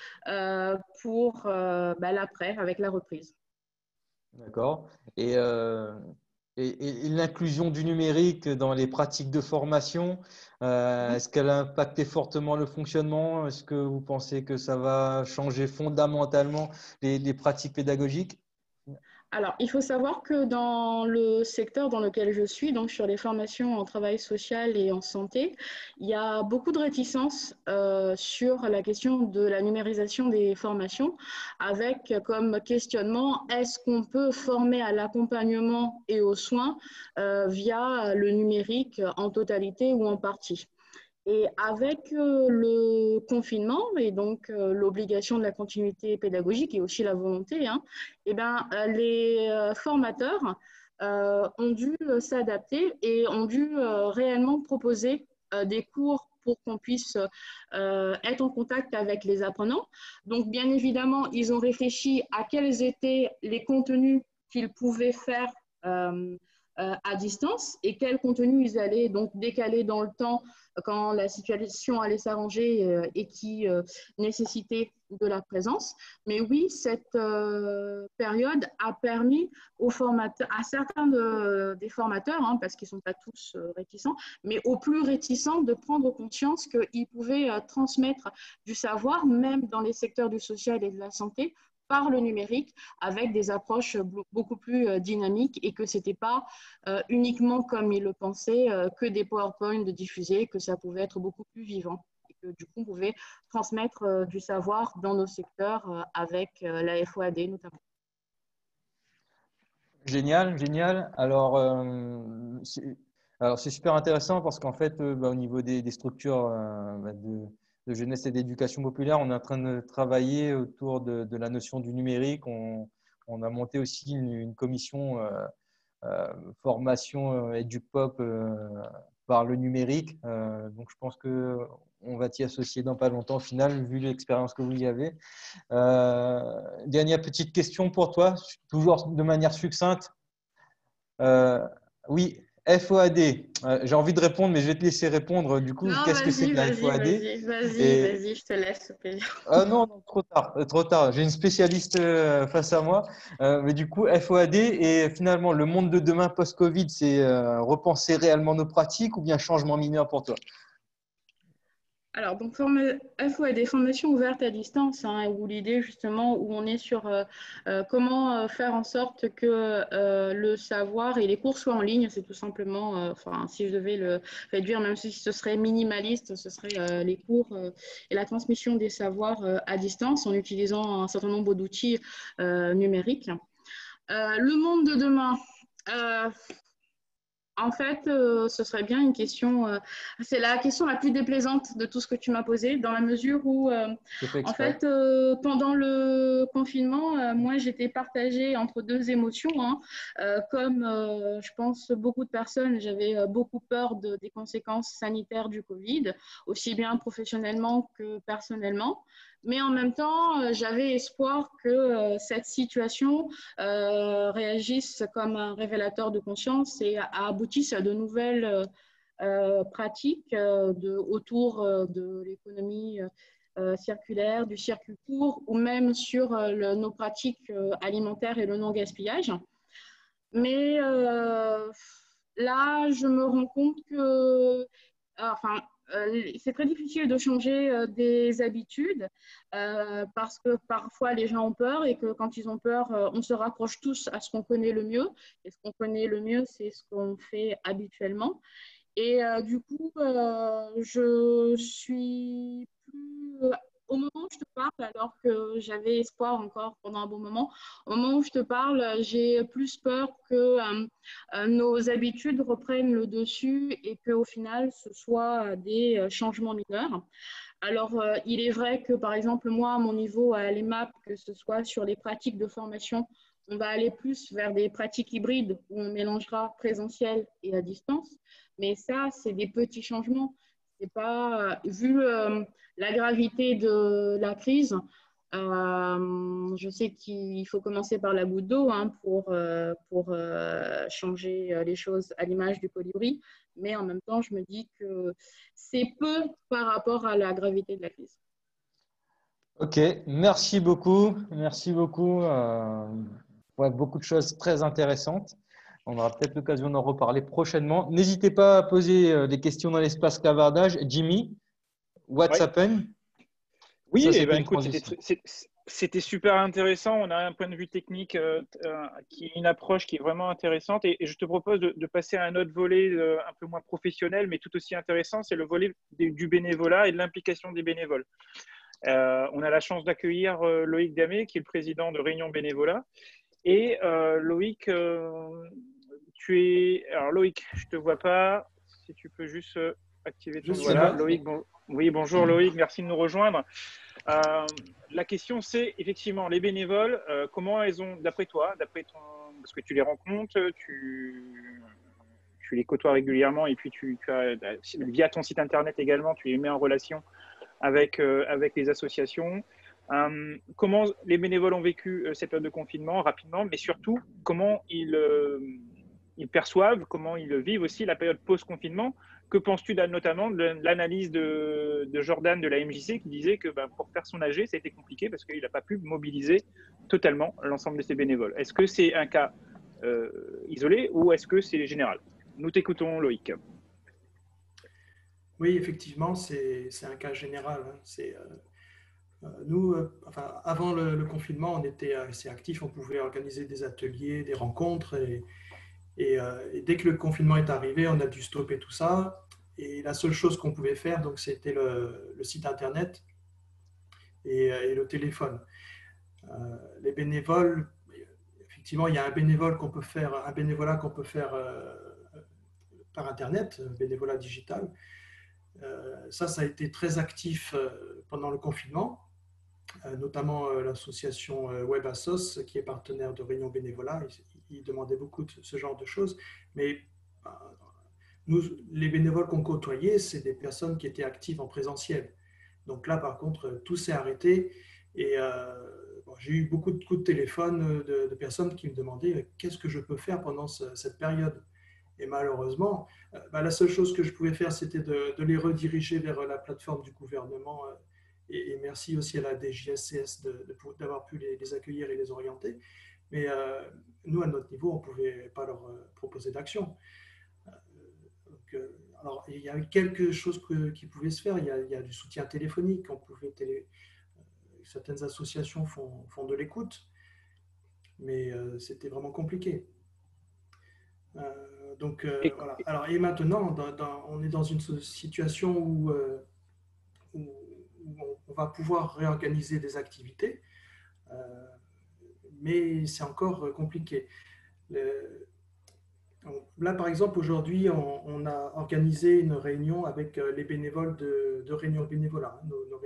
pour l'après, avec la reprise. D'accord. Et l'inclusion du numérique dans les pratiques de formation, est-ce qu'elle a impacté fortement le fonctionnement? Est-ce que vous pensez que ça va changer fondamentalement les pratiques pédagogiques? Alors, il faut savoir que dans le secteur dans lequel je suis, donc sur les formations en travail social et en santé, il y a beaucoup de réticences sur la question de la numérisation des formations, avec comme questionnement, est-ce qu'on peut former à l'accompagnement et aux soins via le numérique en totalité ou en partie? Et avec le confinement et donc l'obligation de la continuité pédagogique et aussi la volonté, les formateurs ont dû s'adapter et ont dû réellement proposer des cours pour qu'on puisse être en contact avec les apprenants. Donc, bien évidemment, ils ont réfléchi à quels étaient les contenus qu'ils pouvaient faire à distance et quels contenus ils allaient donc décaler dans le temps quand la situation allait s'arranger et qui nécessitait de la présence. Mais oui, cette période a permis aux formateurs, à certains des formateurs, parce qu'ils ne sont pas tous réticents, mais aux plus réticents de prendre conscience qu'ils pouvaient transmettre du savoir, même dans les secteurs du social et de la santé, par le numérique, avec des approches beaucoup plus dynamiques et que ce n'était pas uniquement comme ils le pensaient, que des PowerPoint diffusés, que ça pouvait être beaucoup plus vivant et que du coup on pouvait transmettre du savoir dans nos secteurs avec la FOAD notamment. Génial, génial. Alors, c'est super intéressant parce qu'en fait, au niveau des structures de jeunesse et d'éducation populaire, on est en train de travailler autour de la notion du numérique. On a monté aussi une commission formation EduPop par le numérique. Donc, je pense qu'on va t'y associer dans pas longtemps au final, vu l'expérience que vous y avez. Dernière petite question pour toi, toujours de manière succincte. Oui, FOAD. J'ai envie de répondre, mais je vais te laisser répondre. Du coup, qu'est-ce que c'est que la FOAD? Vas-y, je te laisse. Ah non, trop tard, trop tard. J'ai une spécialiste face à moi. Mais du coup, FOAD et finalement, le monde de demain post-Covid, c'est repenser réellement nos pratiques ou bien changement mineur pour toi? Alors, donc, FOAD, formations ouvertes à distance, où l'idée justement, où on est sur comment faire en sorte que le savoir et les cours soient en ligne, c'est tout simplement, si je devais le réduire, même si ce serait minimaliste, ce serait les cours et la transmission des savoirs à distance en utilisant un certain nombre d'outils numériques. Le monde de demain. En fait, ce serait bien une question, c'est la question la plus déplaisante de tout ce que tu m'as posé, dans la mesure où, en fait, pendant le confinement, moi, j'étais partagée entre deux émotions. Comme je pense beaucoup de personnes, j'avais beaucoup peur des conséquences sanitaires du Covid, aussi bien professionnellement que personnellement. Mais en même temps, j'avais espoir que cette situation réagisse comme un révélateur de conscience et aboutisse à de nouvelles pratiques autour de l'économie circulaire, du circuit court ou même sur nos pratiques alimentaires et le non-gaspillage. Mais là, je me rends compte que c'est très difficile de changer des habitudes parce que parfois les gens ont peur et que quand ils ont peur, on se raccroche tous à ce qu'on connaît le mieux. Et ce qu'on connaît le mieux, c'est ce qu'on fait habituellement. Et du coup, je suis plus. Au moment où je te parle, alors que j'avais espoir encore pendant un bon moment, au moment où je te parle, j'ai plus peur que nos habitudes reprennent le dessus et qu'au final, ce soit des changements mineurs. Alors, il est vrai que, par exemple, moi, à mon niveau à l'EMAP, que ce soit sur les pratiques de formation, on va aller plus vers des pratiques hybrides où on mélangera présentiel et à distance. Mais ça, c'est des petits changements. C'est pas, vu la gravité de la crise, je sais qu'il faut commencer par la goutte d'eau hein, pour changer les choses à l'image du colibri. Mais en même temps, je me dis que c'est peu par rapport à la gravité de la crise. Ok, merci beaucoup. Merci beaucoup. Ouais, beaucoup de choses très intéressantes. On aura peut-être l'occasion d'en reparler prochainement. N'hésitez pas à poser des questions dans l'espace clavardage. Jimmy, what's Ouais. happened? Oui, Ça, eh c'était ben, une écoute, transition. c'était super intéressant. On a un point de vue technique, une approche qui est vraiment intéressante. Et je te propose de passer à un autre volet un peu moins professionnel, mais tout aussi intéressant. C'est le volet du bénévolat et de l'implication des bénévoles. On a la chance d'accueillir Loïc Damé, qui est le président de Réunion Bénévolat. Et Loïc, Alors Loïc, je ne te vois pas. Si tu peux juste activer ton… Voilà, Loïc, oui, bonjour Loïc, merci de nous rejoindre. La question, c'est effectivement les bénévoles, comment elles ont, d'après toi, parce que tu les rencontres, tu les côtoies régulièrement et puis tu as, via ton site internet également, tu les mets en relation avec les associations. Comment les bénévoles ont vécu cette période de confinement rapidement, mais surtout comment ils perçoivent, comment ils vivent aussi la période post-confinement. Que penses-tu notamment de l'analyse de Jordan de la MJC qui disait que pour faire son AG, ça a été compliqué parce qu'il n'a pas pu mobiliser totalement l'ensemble de ses bénévoles. Est-ce que c'est un cas isolé ou est-ce que c'est général? Nous t'écoutons, Loïc. Oui, effectivement, c'est un cas général. Nous, avant le confinement, on était assez actifs, on pouvait organiser des ateliers, des rencontres, et dès que le confinement est arrivé, on a dû stopper tout ça. Et la seule chose qu'on pouvait faire, donc, c'était le site internet et le téléphone. Les bénévoles, effectivement, il y a un bénévolat qu'on peut faire par internet, bénévolat digital. Ça a été très actif pendant le confinement, notamment l'association WebAssos, qui est partenaire de Réunion Bénévolat. Ils demandaient beaucoup de ce genre de choses. Mais nous, les bénévoles qu'on côtoyait, c'est des personnes qui étaient actives en présentiel. Donc là, par contre, tout s'est arrêté. Et j'ai eu beaucoup de coups de téléphone de personnes qui me demandaient qu'est-ce que je peux faire pendant cette période. Et malheureusement, la seule chose que je pouvais faire, c'était de les rediriger vers la plateforme du gouvernement. Et merci aussi à la DGSCS d'avoir pu les accueillir et les orienter. Mais nous, à notre niveau, on ne pouvait pas leur proposer d'action. Alors, il y a quelque chose qui pouvait se faire. Il y a du soutien téléphonique. Certaines associations font de l'écoute, mais c'était vraiment compliqué. Voilà. Alors, et maintenant, on est dans une situation où on va pouvoir réorganiser des activités, mais c'est encore compliqué. Là, par exemple, aujourd'hui, on a organisé une réunion avec les bénévoles de Réunion Bénévolat, nos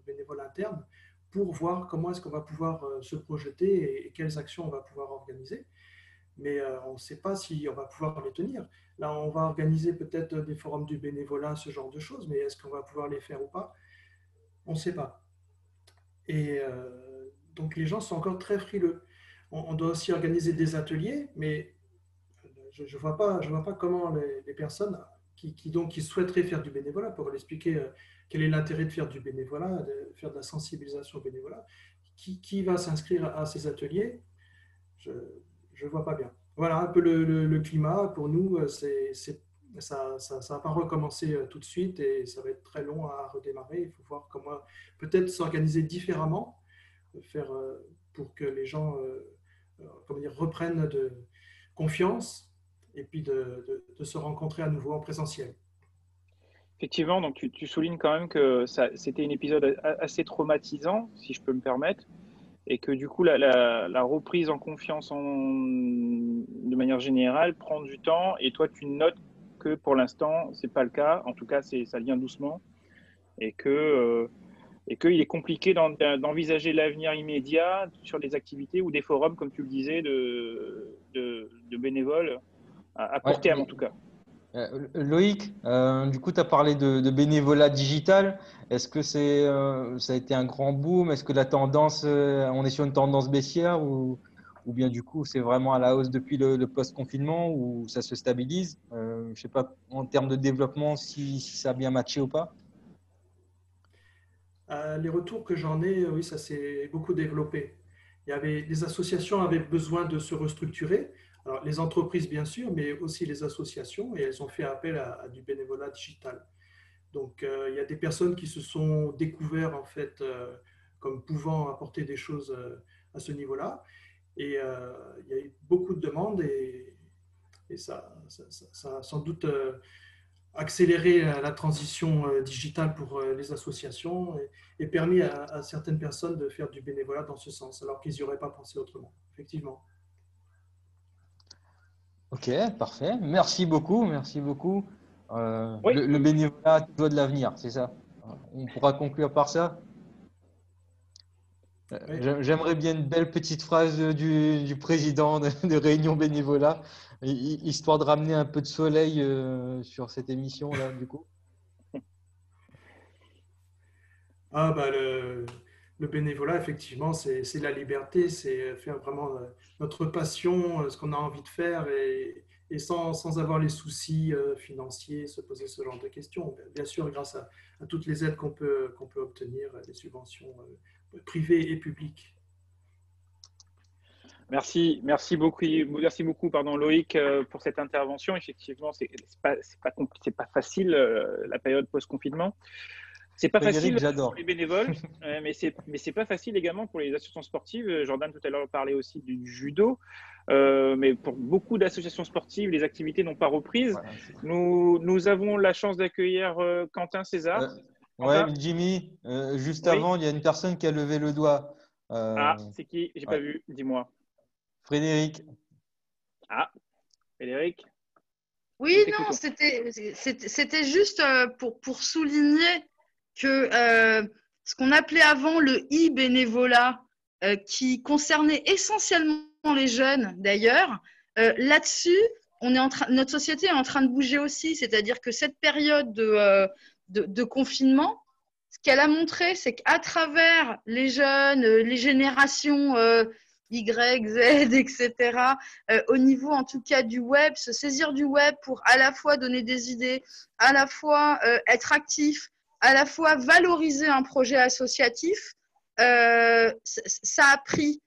bénévoles internes, pour voir comment est-ce qu'on va pouvoir se projeter et quelles actions on va pouvoir organiser. Mais on ne sait pas si on va pouvoir les tenir. Là, on va organiser peut-être des forums du bénévolat, ce genre de choses, mais est-ce qu'on va pouvoir les faire ou pas? On ne sait pas. Et donc, les gens sont encore très frileux. On doit aussi organiser des ateliers, mais je ne vois pas comment les personnes qui souhaiteraient faire du bénévolat, pour leur expliquer quel est l'intérêt de faire du bénévolat, de faire de la sensibilisation au bénévolat, qui va s'inscrire à ces ateliers? Je ne vois pas bien. Voilà un peu le climat. Pour nous, Ça va pas recommencer tout de suite et ça va être très long à redémarrer. Il faut voir comment peut-être s'organiser différemment, faire pour que les gens comment dire, reprennent de confiance et puis de se rencontrer à nouveau en présentiel. Effectivement, donc tu soulignes quand même que c'était un épisode assez traumatisant, si je peux me permettre, et que du coup la reprise en confiance de manière générale prend du temps, et toi tu notes que pour l'instant c'est pas le cas, en tout cas ça vient doucement, et qu'il est compliqué d'envisager l'avenir immédiat sur des activités ou des forums, comme tu le disais, de bénévoles à court terme en tout cas. Loïc, du coup, tu as parlé de bénévolat digital. Est-ce que ça a été un grand boom? Est-ce que la tendance, on est sur une tendance baissière ou bien du coup, c'est vraiment à la hausse depuis le post-confinement ou ça se stabilise? Je ne sais pas en termes de développement si ça a bien matché ou pas. Les retours que j'en ai, oui, ça s'est beaucoup développé. Les associations avaient besoin de se restructurer. Alors, les entreprises, bien sûr, mais aussi les associations, et elles ont fait appel à du bénévolat digital. Donc, il y a des personnes qui se sont découvertes en fait comme pouvant apporter des choses à ce niveau-là. Et il y a eu beaucoup de demandes et ça a sans doute accéléré la transition digitale pour les associations et permis à certaines personnes de faire du bénévolat dans ce sens, alors qu'ils n'y auraient pas pensé autrement, effectivement. Ok, parfait. Merci beaucoup. Merci beaucoup. Oui. Le bénévolat doit de l'avenir, c'est ça? On pourra conclure par ça? Oui. J'aimerais bien une belle petite phrase du président de Réunion Bénévolat, histoire de ramener un peu de soleil sur cette émission-là, du coup. Le bénévolat, effectivement, c'est la liberté, c'est faire vraiment notre passion, ce qu'on a envie de faire et sans avoir les soucis financiers, se poser ce genre de questions. Bien sûr, grâce à toutes les aides qu'on peut obtenir, les subventions privées et publiques. Merci beaucoup, Loïc, pour cette intervention. Effectivement, c'est pas facile la période post-confinement. C'est pas Frédéric, facile j'adore. pour les bénévoles, mais c'est pas facile également pour les associations sportives. Jordan tout à l'heure parlait aussi du judo, mais pour beaucoup d'associations sportives, les activités n'ont pas reprise. Voilà, nous avons la chance d'accueillir Quentin César. ouais, Jimmy, juste Oui. avant, il y a une personne qui a levé le doigt. C'est qui? J'ai pas vu. Dis-moi. Frédéric. Frédéric. Oui, non, c'était juste pour souligner que ce qu'on appelait avant le e-bénévolat, qui concernait essentiellement les jeunes d'ailleurs, là-dessus, notre société est en train de bouger aussi. C'est-à-dire que cette période de confinement, ce qu'elle a montré, c'est qu'à travers les jeunes, les générations Y, Z, etc., au niveau en tout cas du web, se saisir du web pour à la fois donner des idées, à la fois être actif, à la fois valoriser un projet associatif, ça a pris.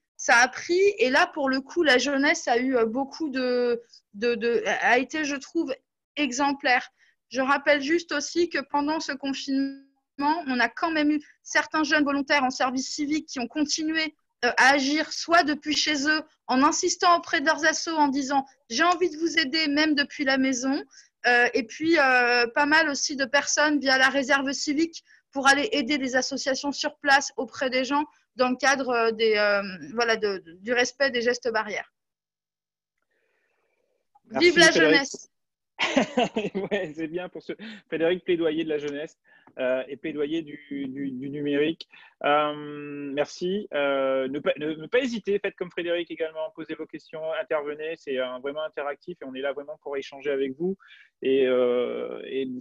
Et là, pour le coup, la jeunesse a eu beaucoup a été, je trouve, exemplaire. Je rappelle juste aussi que pendant ce confinement, on a quand même eu certains jeunes volontaires en service civique qui ont continué à agir soit depuis chez eux en insistant auprès de leurs assos en disant j'ai envie de vous aider même depuis la maison, et puis pas mal aussi de personnes via la réserve civique pour aller aider des associations sur place auprès des gens dans le cadre du respect des gestes barrières. Merci, vive la Frédéric. Jeunesse. Ouais, c'est bien pour ce Frédéric, plaidoyer de la jeunesse et plaidoyer du numérique. Merci. Ne pas hésiter, faites comme Frédéric également, posez vos questions, intervenez, c'est vraiment interactif et on est là vraiment pour échanger avec vous et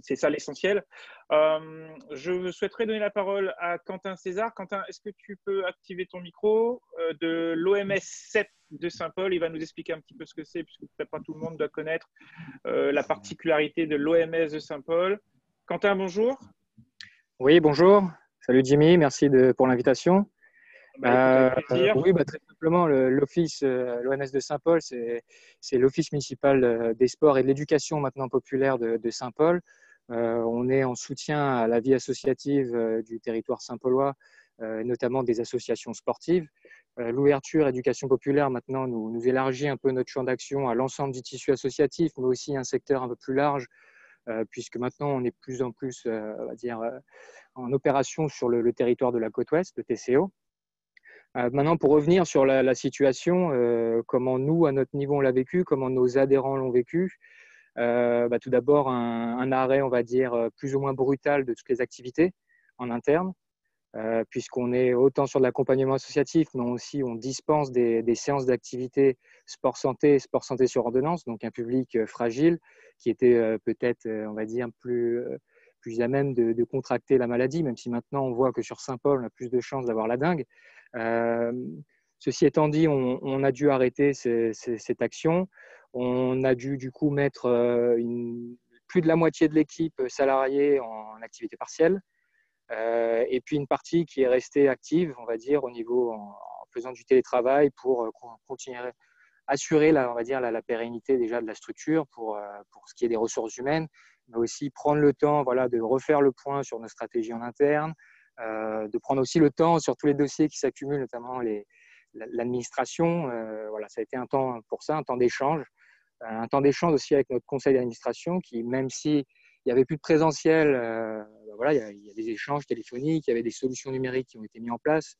c'est ça l'essentiel. Je souhaiterais donner la parole à Quentin César. Quentin, est-ce que tu peux activer ton micro de l'OMS 7 de Saint-Paul? Il va nous expliquer un petit peu ce que c'est, puisque peut-être pas tout le monde doit connaître la particularité de l'OMS de Saint-Paul. Quentin, bonjour. Oui, bonjour. Salut Jimmy, merci pour l'invitation. Bah, écoute, avec plaisir. Oui, très simplement, l'Office, l'ONS de Saint-Paul, c'est l'Office municipal des sports et de l'éducation maintenant populaire de Saint-Paul. On est en soutien à la vie associative du territoire saint-paulois, notamment des associations sportives. L'ouverture éducation populaire maintenant nous élargit un peu notre champ d'action à l'ensemble du tissu associatif, mais aussi un secteur un peu plus large, puisque maintenant on est de plus en plus, on va dire, en opération sur le territoire de la côte ouest, le TCO. Maintenant, pour revenir sur la situation, comment nous, à notre niveau, on l'a vécu, comment nos adhérents l'ont vécu. Tout d'abord, un arrêt, on va dire, plus ou moins brutal de toutes les activités en interne, puisqu'on est autant sur de l'accompagnement associatif, mais aussi on dispense des séances d'activité sport-santé sur ordonnance, donc un public fragile qui était peut-être, on va dire, plus à même de contracter la maladie, même si maintenant on voit que sur Saint-Paul, on a plus de chances d'avoir la dengue. Ceci étant dit, on a dû arrêter cette action. On a dû du coup mettre plus de la moitié de l'équipe salariée en activité partielle, et puis une partie qui est restée active, on va dire, au niveau en faisant du télétravail pour continuer à assurer on va dire, la pérennité déjà de la structure pour ce qui est des ressources humaines, mais aussi prendre le temps, voilà, de refaire le point sur nos stratégies en interne, de prendre aussi le temps sur tous les dossiers qui s'accumulent, notamment l'administration. Voilà, ça a été un temps pour ça, un temps d'échange aussi avec notre conseil d'administration qui, même s'il n'y avait plus de présentiel, voilà, il y a des échanges téléphoniques, il y avait des solutions numériques qui ont été mises en place.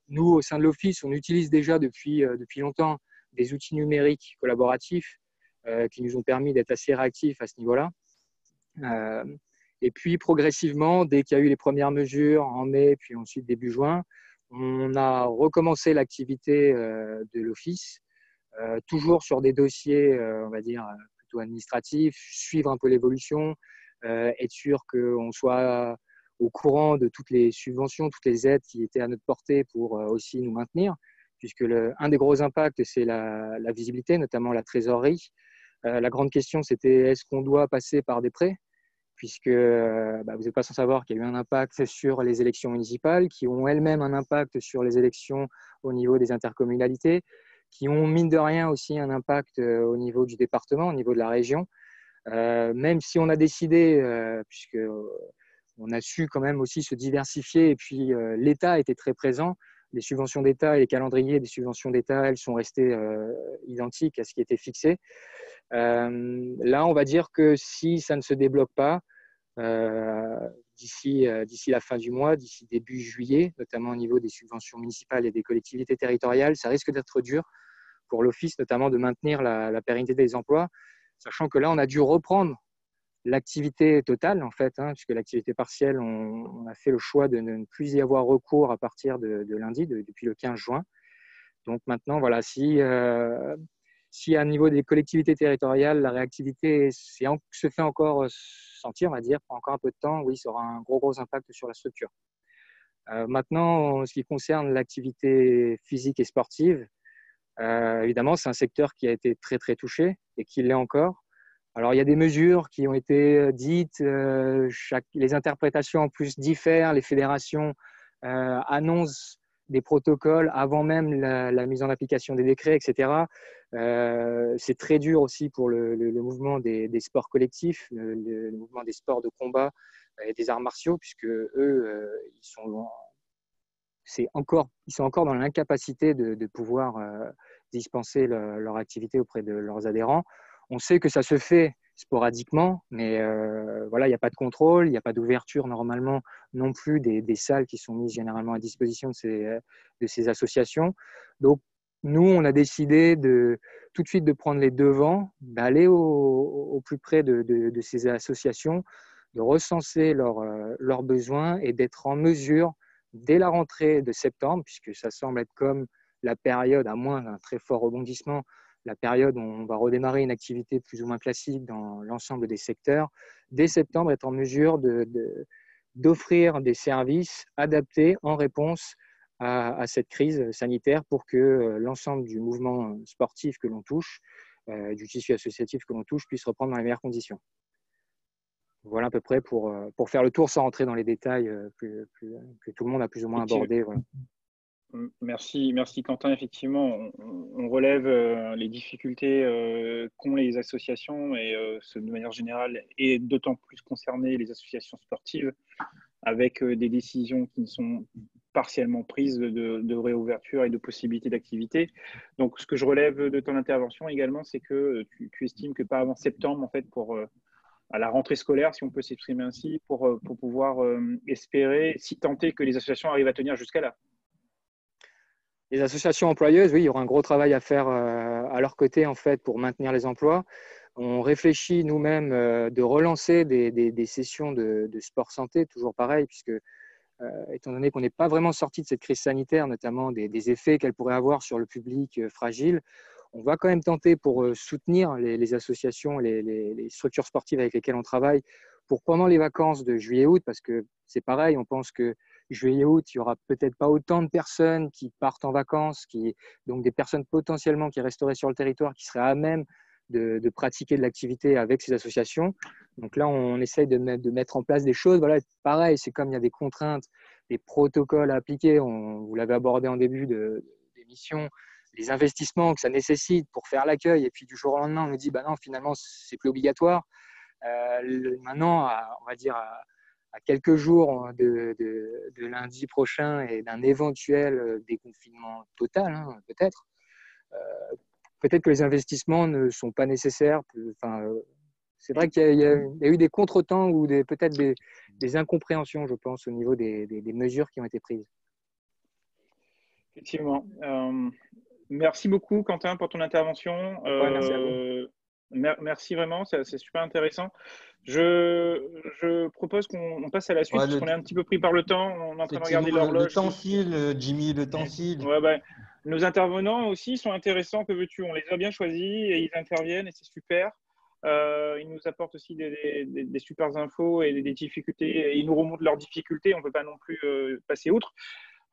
Nous, au sein de l'Office, on utilise déjà depuis longtemps des outils numériques collaboratifs qui nous ont permis d'être assez réactifs à ce niveau-là. Et puis, progressivement, dès qu'il y a eu les premières mesures en mai, puis ensuite début juin, on a recommencé l'activité de l'Office, toujours sur des dossiers, on va dire, plutôt administratifs, suivre un peu l'évolution, être sûr qu'on soit au courant de toutes les subventions, toutes les aides qui étaient à notre portée pour aussi nous maintenir, puisque un des gros impacts, c'est la visibilité, notamment la trésorerie. La grande question, c'était est-ce qu'on doit passer par des prêts, puisque vous n'êtes pas sans savoir qu'il y a eu un impact sur les élections municipales, qui ont elles-mêmes un impact sur les élections au niveau des intercommunalités, qui ont, mine de rien, aussi un impact au niveau du département, au niveau de la région. Même si on a décidé, puisqu'on a su quand même aussi se diversifier, et puis l'État était très présent, les subventions d'État et les calendriers des subventions d'État, elles sont restées identiques à ce qui était fixé. Là, on va dire que si ça ne se débloque pas, d'ici la fin du mois, d'ici début juillet, notamment au niveau des subventions municipales et des collectivités territoriales, ça risque d'être dur pour l'Office, notamment de maintenir la pérennité des emplois, sachant que là, on a dû reprendre l'activité totale, en fait, puisque l'activité partielle, on a fait le choix de ne plus y avoir recours à partir de lundi, depuis le 15 juin. Donc maintenant, voilà, si à niveau des collectivités territoriales, la réactivité se fait encore sentir, on va dire, prend encore un peu de temps, oui, ça aura un gros impact sur la structure. Maintenant, en ce qui concerne l'activité physique et sportive, évidemment, c'est un secteur qui a été très touché et qui l'est encore. Alors, il y a des mesures qui ont été dites, les interprétations en plus diffèrent, les fédérations annoncent des protocoles avant même la mise en application des décrets, etc. C'est très dur aussi pour le mouvement des sports collectifs, le mouvement des sports de combat et des arts martiaux, puisque eux, ils sont encore dans l'incapacité de pouvoir dispenser leur activité auprès de leurs adhérents. On sait que ça se fait sporadiquement, mais voilà, il n'y a pas de contrôle, il n'y a pas d'ouverture normalement non plus des salles qui sont mises généralement à disposition de ces associations. Donc, nous, on a décidé tout de suite de prendre les devants, d'aller au plus près de ces associations, de recenser leurs besoins et d'être en mesure, dès la rentrée de septembre, puisque ça semble être comme la période, à moins d'un très fort rebondissement, la période où on va redémarrer une activité plus ou moins classique dans l'ensemble des secteurs, dès septembre, être en mesure d'offrir des services adaptés en réponse à cette crise sanitaire pour que l'ensemble du mouvement sportif que l'on touche, du tissu associatif que l'on touche, puisse reprendre dans les meilleures conditions. Voilà à peu près pour faire le tour sans rentrer dans les détails que tout le monde a plus ou moins abordé. Voilà. Merci Quentin. Effectivement, on relève les difficultés qu'ont les associations et de manière générale, et d'autant plus concerner les associations sportives, avec des décisions qui sont partiellement prises de réouverture et de possibilités d'activité. Donc, ce que je relève de ton intervention également, c'est que tu estimes que pas avant septembre, en fait, à la rentrée scolaire, si on peut s'exprimer ainsi, pour pouvoir espérer, si tenter que les associations arrivent à tenir jusqu'à là. Les associations employeuses, oui, il y aura un gros travail à faire à leur côté en fait pour maintenir les emplois. On réfléchit nous-mêmes de relancer des sessions de sport santé, toujours pareil, puisque étant donné qu'on n'est pas vraiment sorti de cette crise sanitaire, notamment des effets qu'elle pourrait avoir sur le public fragile, on va quand même tenter pour soutenir les associations, les structures sportives avec lesquelles on travaille, pour pendant les vacances de juillet-août, parce que c'est pareil, on pense que juillet-août, il n'y aura peut-être pas autant de personnes qui partent en vacances, donc des personnes potentiellement qui resteraient sur le territoire, qui seraient à même de pratiquer de l'activité avec ces associations. Donc là, on essaye de mettre en place des choses. Voilà, pareil, c'est comme il y a des contraintes, des protocoles à appliquer. Vous l'avez abordé en début d'émission, les investissements que ça nécessite pour faire l'accueil. Et puis du jour au lendemain, on nous dit, bah non, finalement, c'est plus obligatoire. Maintenant, on va dire à quelques jours de lundi prochain et d'un éventuel déconfinement total, hein, peut-être. Peut-être que les investissements ne sont pas nécessaires. C'est vrai qu'il y a eu des contretemps ou peut-être des incompréhensions, je pense, au niveau des mesures qui ont été prises. Effectivement. Merci beaucoup, Quentin, pour ton intervention. Merci à vous. Merci vraiment, c'est super intéressant. Je propose qu'on passe à la suite, parce qu'on est un petit peu pris par le temps. On est en train de regarder l'horloge. Le temps file, Jimmy, le temps file. Ouais, nos intervenants aussi sont intéressants, que veux-tu? On les a bien choisis et ils interviennent et c'est super. Ils nous apportent aussi des super infos et des difficultés. Et ils nous remontent leurs difficultés. On ne peut pas non plus passer outre.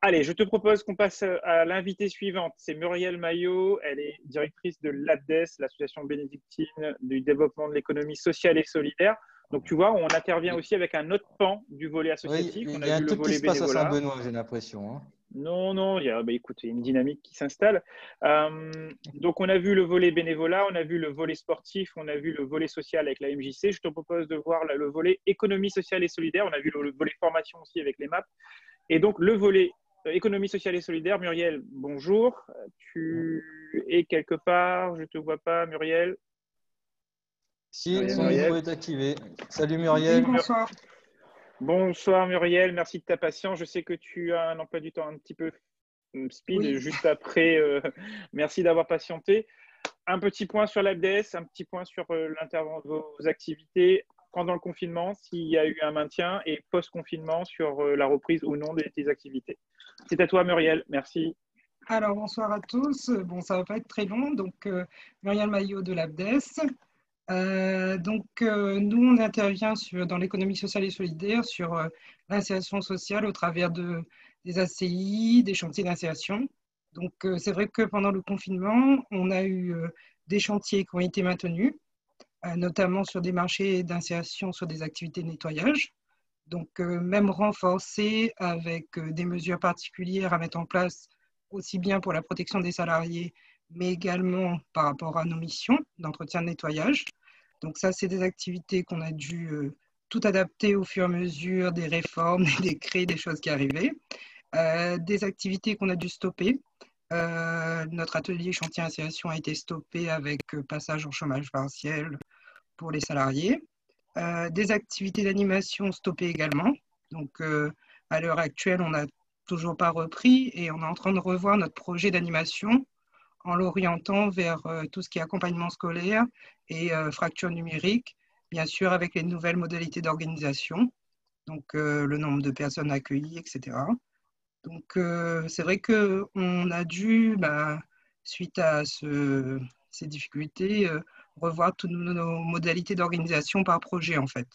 Allez, je te propose qu'on passe à l'invitée suivante. C'est Muriel Maillot. Elle est directrice de l'ABDES, l'association bénédictine du développement de l'économie sociale et solidaire. Donc, tu vois, on intervient aussi avec un autre pan du volet associatif. Oui, il y a un truc qui se passe à Saint-Benoît, j'ai l'impression. Hein. Non, écoute, il y a une dynamique qui s'installe. Donc, on a vu le volet bénévolat, on a vu le volet sportif, on a vu le volet social avec la MJC. Je te propose de voir le volet économie sociale et solidaire. On a vu le volet formation aussi avec les MAP. Et donc, le volet économie sociale et solidaire. Muriel, bonjour. Tu es quelque part? Je ne te vois pas, Muriel. Si, son micro est activé. Salut Muriel. Oui, bonsoir. Bonsoir Muriel, merci de ta patience. Je sais que tu as un emploi du temps un petit peu speed juste après. Merci d'avoir patienté. Un petit point sur l'ABDES, un petit point sur vos activités pendant le confinement, s'il y a eu un maintien, et post-confinement sur la reprise ou non de tes activités. C'est à toi Muriel, merci. Alors bonsoir à tous. Bon, ça ne va pas être très long. Donc Muriel Maillot de l'ABDES. Nous, on intervient dans l'économie sociale et solidaire sur l'insertion sociale au travers des ACI, des chantiers d'insertion. Donc, c'est vrai que pendant le confinement, on a eu des chantiers qui ont été maintenus, notamment sur des marchés d'insertion sur des activités de nettoyage. Donc, même renforcés avec des mesures particulières à mettre en place, aussi bien pour la protection des salariés, mais également par rapport à nos missions d'entretien de nettoyage. Donc ça, c'est des activités qu'on a dû tout adapter au fur et à mesure des réformes, des décrets, des choses qui arrivaient. Des activités qu'on a dû stopper. Notre atelier chantier insertion a été stoppé avec passage en chômage partiel pour les salariés. Des activités d'animation stoppées également. Donc à l'heure actuelle, on n'a toujours pas repris et on est en train de revoir notre projet d'animation en l'orientant vers tout ce qui est accompagnement scolaire et fracture numérique, bien sûr avec les nouvelles modalités d'organisation, donc le nombre de personnes accueillies, etc. Donc c'est vrai qu'on a dû, suite à ces difficultés, revoir toutes nos modalités d'organisation par projet en fait.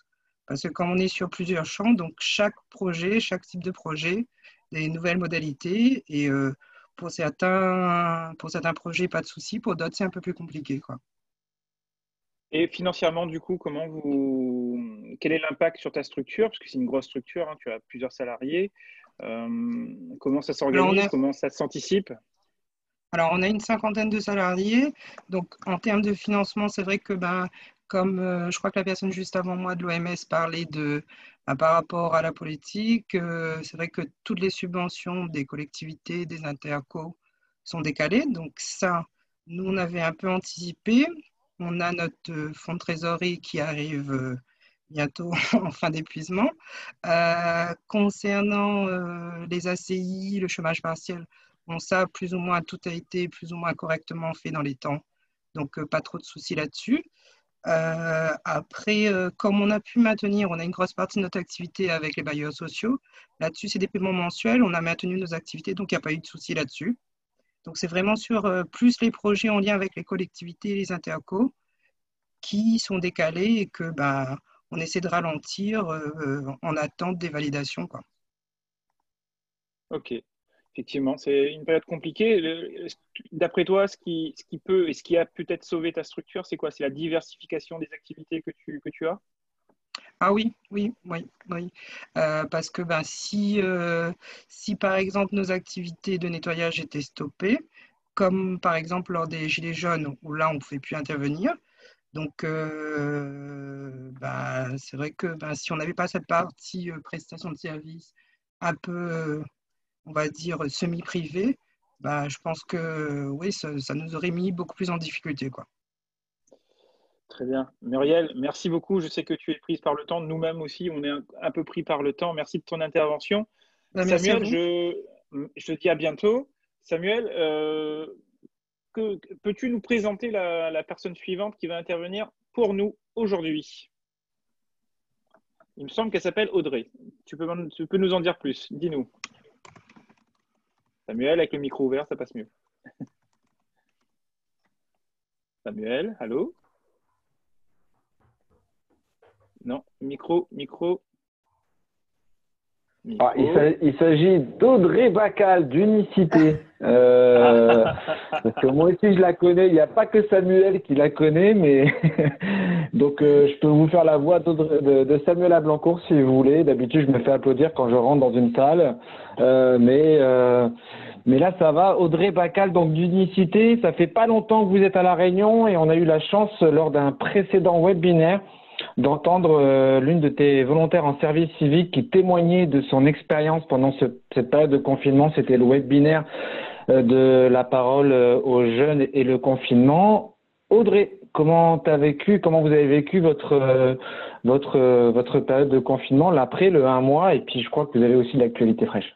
Parce que quand on est sur plusieurs champs, donc chaque projet, chaque type de projet, des nouvelles modalités et pour certains projets, pas de souci. Pour d'autres, c'est un peu plus compliqué, quoi. Et financièrement, du coup, quel est l'impact sur ta structure? Parce que c'est une grosse structure, hein, tu as plusieurs salariés. Comment ça s'organise? Comment ça s'anticipe? Alors, on a une cinquantaine de salariés. Donc, en termes de financement, c'est vrai que, comme je crois que la personne juste avant moi de l'OMS parlait par rapport à la politique, c'est vrai que toutes les subventions des collectivités, des intercos sont décalées. Donc, ça, nous, on avait un peu anticipé. On a notre fonds de trésorerie qui arrive bientôt en fin d'épuisement. Concernant les ACI, le chômage partiel, bon, ça, plus ou moins, tout a été plus ou moins correctement fait dans les temps. Donc, pas trop de soucis là-dessus. Après, comme on a pu maintenir, on a une grosse partie de notre activité avec les bailleurs sociaux. Là-dessus, c'est des paiements mensuels. On a maintenu nos activités, donc il n'y a pas eu de soucis là-dessus. Donc, c'est vraiment sur plus les projets en lien avec les collectivités et les intercos qui sont décalés et que on essaie de ralentir en attente des validations, quoi. Ok, effectivement, c'est une période compliquée. D'après toi, ce qui peut et ce qui a peut-être sauvé ta structure, c'est quoi? C'est la diversification des activités que tu as? Ah oui. Parce que si par exemple nos activités de nettoyage étaient stoppées, comme par exemple lors des Gilets jaunes, où là on ne pouvait plus intervenir, donc c'est vrai que si on n'avait pas cette partie prestation de service un peu, on va dire, semi-privée, je pense que oui, ça nous aurait mis beaucoup plus en difficulté, quoi. Très bien. Muriel, merci beaucoup. Je sais que tu es prise par le temps. Nous-mêmes aussi, on est un peu pris par le temps. Merci de ton intervention. Merci Samuel, à vous. je te dis à bientôt. Samuel, peux-tu nous présenter la personne suivante qui va intervenir pour nous aujourd'hui? Il me semble qu'elle s'appelle Audrey. Tu peux nous en dire plus. Dis-nous. Samuel, avec le micro ouvert, ça passe mieux. Samuel, allô? Non, micro. Ah, il s'agit d'Audrey Bacal d'Unicité. Parce que moi aussi je la connais. Il n'y a pas que Samuel qui la connaît, mais donc je peux vous faire la voix de Samuel Ablancourt si vous voulez. D'habitude je me fais applaudir quand je rentre dans une salle, mais là ça va. Audrey Bacal donc d'Unicité. Ça fait pas longtemps que vous êtes à La Réunion et on a eu la chance lors d'un précédent webinaire d'entendre l'une de tes volontaires en service civique qui témoignait de son expérience pendant cette période de confinement. C'était le webinaire de la parole aux jeunes et le confinement. Audrey, comment vous avez vécu votre période de confinement, l'après, le 1 mois, et puis je crois que vous avez aussi l'actualité fraîche.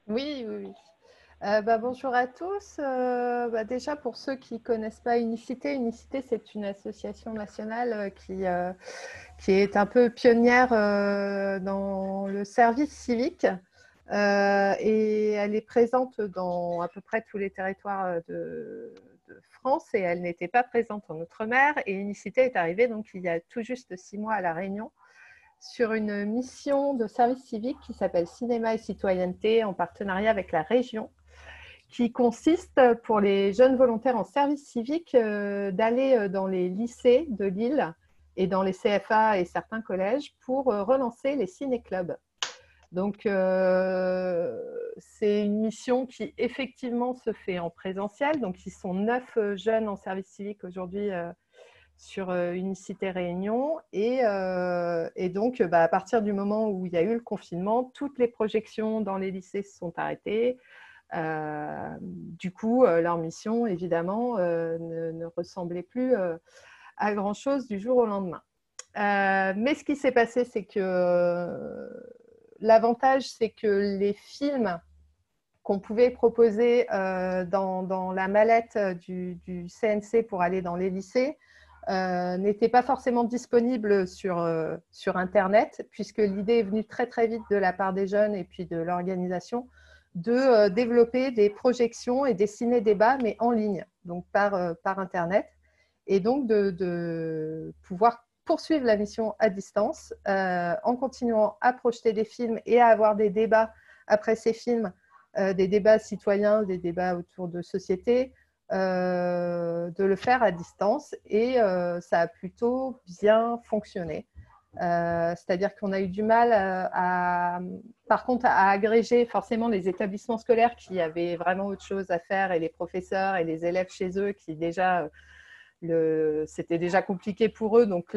Oui. Bonjour à tous. Déjà, pour ceux qui ne connaissent pas Unicité, Unicité, c'est une association nationale qui est un peu pionnière dans le service civique et elle est présente dans à peu près tous les territoires de France et elle n'était pas présente en Outre-mer. Et Unicité est arrivée donc, il y a tout juste 6 mois à La Réunion sur une mission de service civique qui s'appelle Cinéma et Citoyenneté en partenariat avec la région, qui consiste pour les jeunes volontaires en service civique d'aller dans les lycées de l'île et dans les CFA et certains collèges pour relancer les ciné-clubs. Donc, c'est une mission qui effectivement se fait en présentiel. Donc, ils sont 9 jeunes en service civique aujourd'hui sur Unicité Réunion. Et donc, à partir du moment où il y a eu le confinement, toutes les projections dans les lycées se sont arrêtées. Du coup, leur mission, évidemment, ne ressemblait plus à grand-chose du jour au lendemain. Mais ce qui s'est passé, c'est que l'avantage, c'est que les films qu'on pouvait proposer dans la mallette du CNC pour aller dans les lycées n'étaient pas forcément disponibles sur Internet, puisque l'idée est venue très, très vite de la part des jeunes et puis de l'organisation de développer des projections et des ciné-débats, mais en ligne, donc par Internet, et donc de pouvoir poursuivre la mission à distance en continuant à projeter des films et à avoir des débats après ces films, des débats citoyens, des débats autour de société, de le faire à distance. Et ça a plutôt bien fonctionné. C'est-à-dire qu'on a eu du mal par contre, à agréger forcément les établissements scolaires qui avaient vraiment autre chose à faire et les professeurs et les élèves chez eux qui déjà, c'était déjà compliqué pour eux. Donc,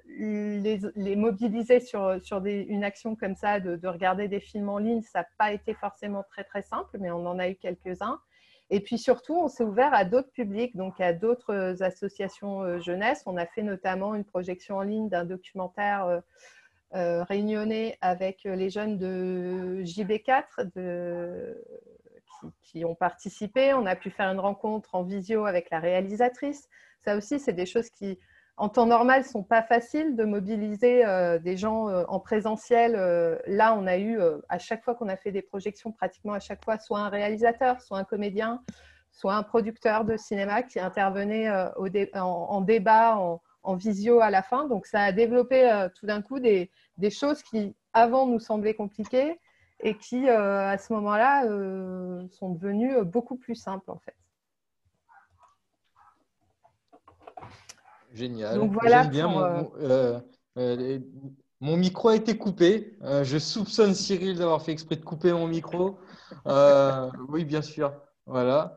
les mobiliser sur une action comme ça, de regarder des films en ligne, ça n'a pas été forcément très, très simple, mais on en a eu quelques-uns. Et puis surtout, on s'est ouvert à d'autres publics, donc à d'autres associations jeunesse. On a fait notamment une projection en ligne d'un documentaire réunionnais avec les jeunes de JB4 qui ont participé. On a pu faire une rencontre en visio avec la réalisatrice. Ça aussi, c'est des choses qui, en temps normal, ne sont pas faciles de mobiliser des gens en présentiel. Là, on a eu, à chaque fois qu'on a fait des projections, pratiquement à chaque fois, soit un réalisateur, soit un comédien, soit un producteur de cinéma qui intervenait en débat, en visio à la fin. Donc, ça a développé tout d'un coup des choses qui, avant, nous semblaient compliquées et qui, à ce moment-là, sont devenues beaucoup plus simples, en fait. Génial. Donc voilà. J'aime bien. Mon micro a été coupé. Je soupçonne Cyril d'avoir fait exprès de couper mon micro. Oui, bien sûr. Voilà.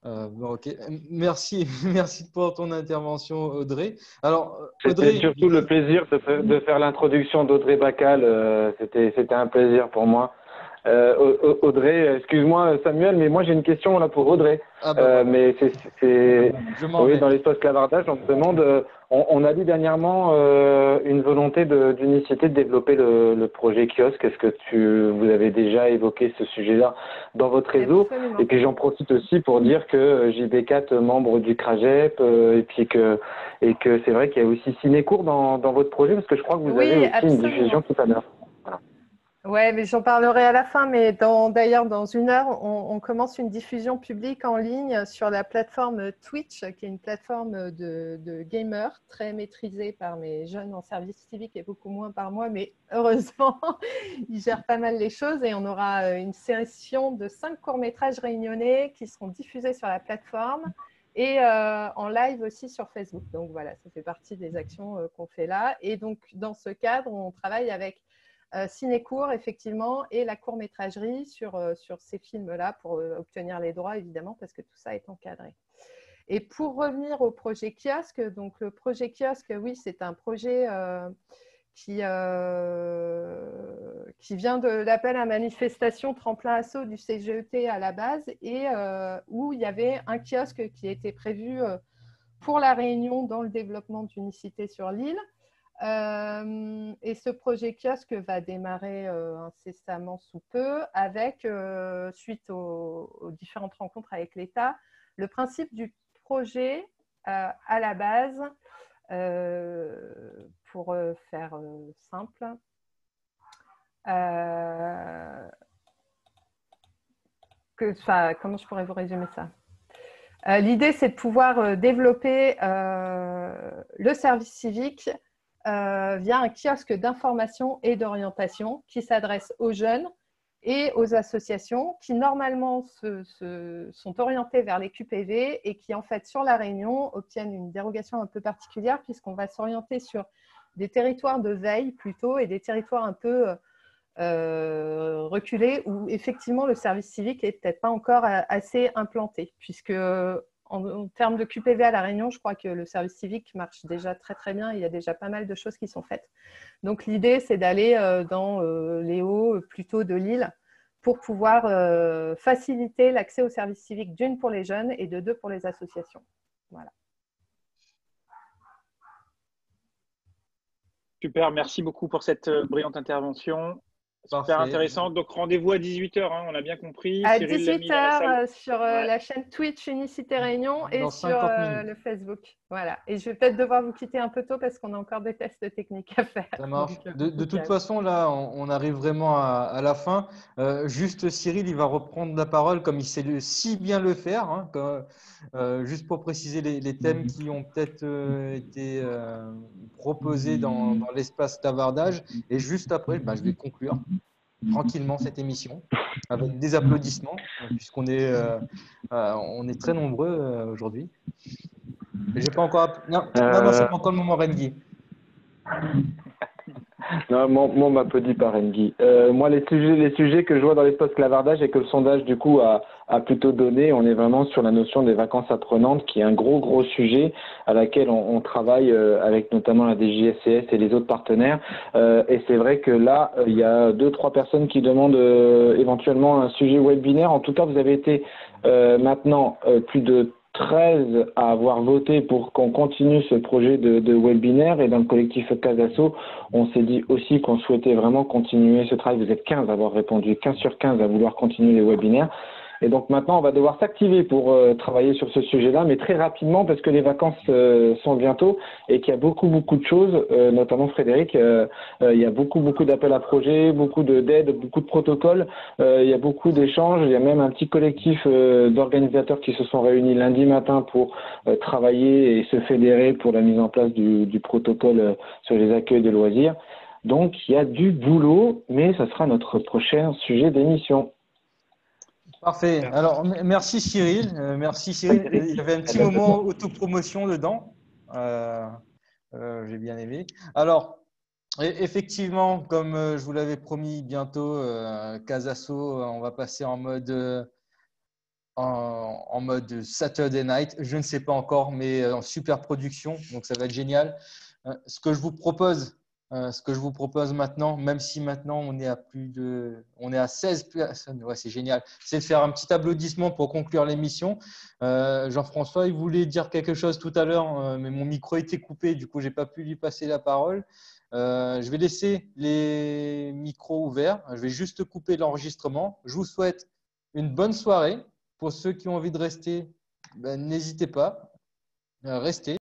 Ok. Merci pour ton intervention, Audrey. Alors, C'était surtout le plaisir de faire l'introduction d'Audrey Bacal. C'était un plaisir pour moi. Audrey, excuse-moi Samuel, mais moi j'ai une question là pour Audrey. Mais oui, dans l'espace clavardage, on se demande, on a lu dernièrement une volonté d'Unicité de développer le projet kiosque. Est-ce que vous avez déjà évoqué ce sujet-là dans votre réseau? Absolument. Et puis j'en profite aussi pour dire que JB4, membre du CRAGEP, et que c'est vrai qu'il y a aussi Cinécourt dans votre projet, parce que je crois que vous avez aussi une diffusion tout à l'heure. Ouais, mais j'en parlerai à la fin. Mais d'ailleurs, dans une heure, on commence une diffusion publique en ligne sur la plateforme Twitch, qui est une plateforme de gamers très maîtrisée par mes jeunes en service civique et beaucoup moins par moi. Mais heureusement, ils gèrent pas mal les choses et on aura une session de 5 courts-métrages réunionnais qui seront diffusés sur la plateforme et en live aussi sur Facebook. Donc voilà, ça fait partie des actions qu'on fait là. Et donc, dans ce cadre, on travaille avec Cinécourt, effectivement, et la court-métragerie sur ces films-là pour obtenir les droits, évidemment, parce que tout ça est encadré. Et pour revenir au projet kiosque, donc le projet kiosque, oui, c'est un projet qui vient de l'appel à manifestation Tremplin Assaut du CGET à la base et où il y avait un kiosque qui était prévu pour la Réunion dans le développement d'Unicité sur l'île. Et ce projet kiosque va démarrer incessamment sous peu avec, suite aux différentes rencontres avec l'État, le principe du projet à la base, pour faire simple, comment je pourrais vous résumer ça? L'idée, c'est de pouvoir développer le service civique via un kiosque d'information et d'orientation qui s'adresse aux jeunes et aux associations qui normalement sont orientées vers les QPV et qui en fait sur la Réunion obtiennent une dérogation un peu particulière puisqu'on va s'orienter sur des territoires de veille plutôt et des territoires un peu reculés où effectivement le service civique n'est peut-être pas encore assez implanté puisque en termes de QPV à La Réunion, je crois que le service civique marche déjà très très bien. Il y a déjà pas mal de choses qui sont faites. Donc l'idée, c'est d'aller dans les hauts plutôt de l'île pour pouvoir faciliter l'accès au service civique d'une pour les jeunes et de deux pour les associations. Voilà. Super, merci beaucoup pour cette brillante intervention. Super intéressant. Donc, rendez-vous à 18h, hein, on a bien compris. À 18h sur la chaîne Twitch Unicité Réunion et sur le Facebook. Voilà. Et je vais peut-être devoir vous quitter un peu tôt parce qu'on a encore des tests techniques à faire. Ça marche. De toute façon, là, on arrive vraiment à la fin. Juste Cyril, il va reprendre la parole comme il sait si bien le faire. Hein, juste pour préciser les thèmes qui ont peut-être été proposés dans l'espace clavardage. Et juste après, je vais conclure tranquillement cette émission avec des applaudissements puisqu'on est, on est très nombreux aujourd'hui. J'ai pas encore. Non, c'est pas encore le moment Rengi. Non, moi, on m'applaudit par Engie. Moi, les sujets que je vois dans l'espace clavardage et que le sondage, du coup, a plutôt donné, on est vraiment sur la notion des vacances apprenantes, qui est un gros sujet à laquelle on travaille avec notamment la DGSCS et les autres partenaires. Et c'est vrai que là, il y a 2-3 personnes qui demandent éventuellement un sujet webinaire. En tout cas, vous avez été maintenant plus de 13 à avoir voté pour qu'on continue ce projet de webinaire, et dans le collectif Casasso, on s'est dit aussi qu'on souhaitait vraiment continuer ce travail. Vous êtes 15 à avoir répondu, 15 sur 15 à vouloir continuer les webinaires. Et donc maintenant, on va devoir s'activer pour travailler sur ce sujet-là, mais très rapidement parce que les vacances sont bientôt et qu'il y a beaucoup de choses, notamment Frédéric, il y a beaucoup d'appels à projets, beaucoup d'aides, beaucoup de protocoles, il y a beaucoup d'échanges, il y a même un petit collectif d'organisateurs qui se sont réunis lundi matin pour travailler et se fédérer pour la mise en place du protocole sur les accueils de loisirs. Donc il y a du boulot, mais ça sera notre prochain sujet d'émission. Parfait. Alors, merci Cyril. Merci Cyril. Il y avait un petit moment autopromotion dedans. J'ai bien aimé. Alors, effectivement, comme je vous l'avais promis, bientôt, Casasso, on va passer en mode Saturday Night. Je ne sais pas encore, mais en super production. Donc, ça va être génial. Ce que je vous propose maintenant, même si maintenant on est à 16 personnes, ouais, c'est génial, c'est de faire un petit applaudissement pour conclure l'émission. Jean-François, il voulait dire quelque chose tout à l'heure, mais mon micro était coupé, du coup, je n'ai pas pu lui passer la parole. Je vais laisser les micros ouverts. Je vais juste couper l'enregistrement. Je vous souhaite une bonne soirée. Pour ceux qui ont envie de rester, n'hésitez pas, restez.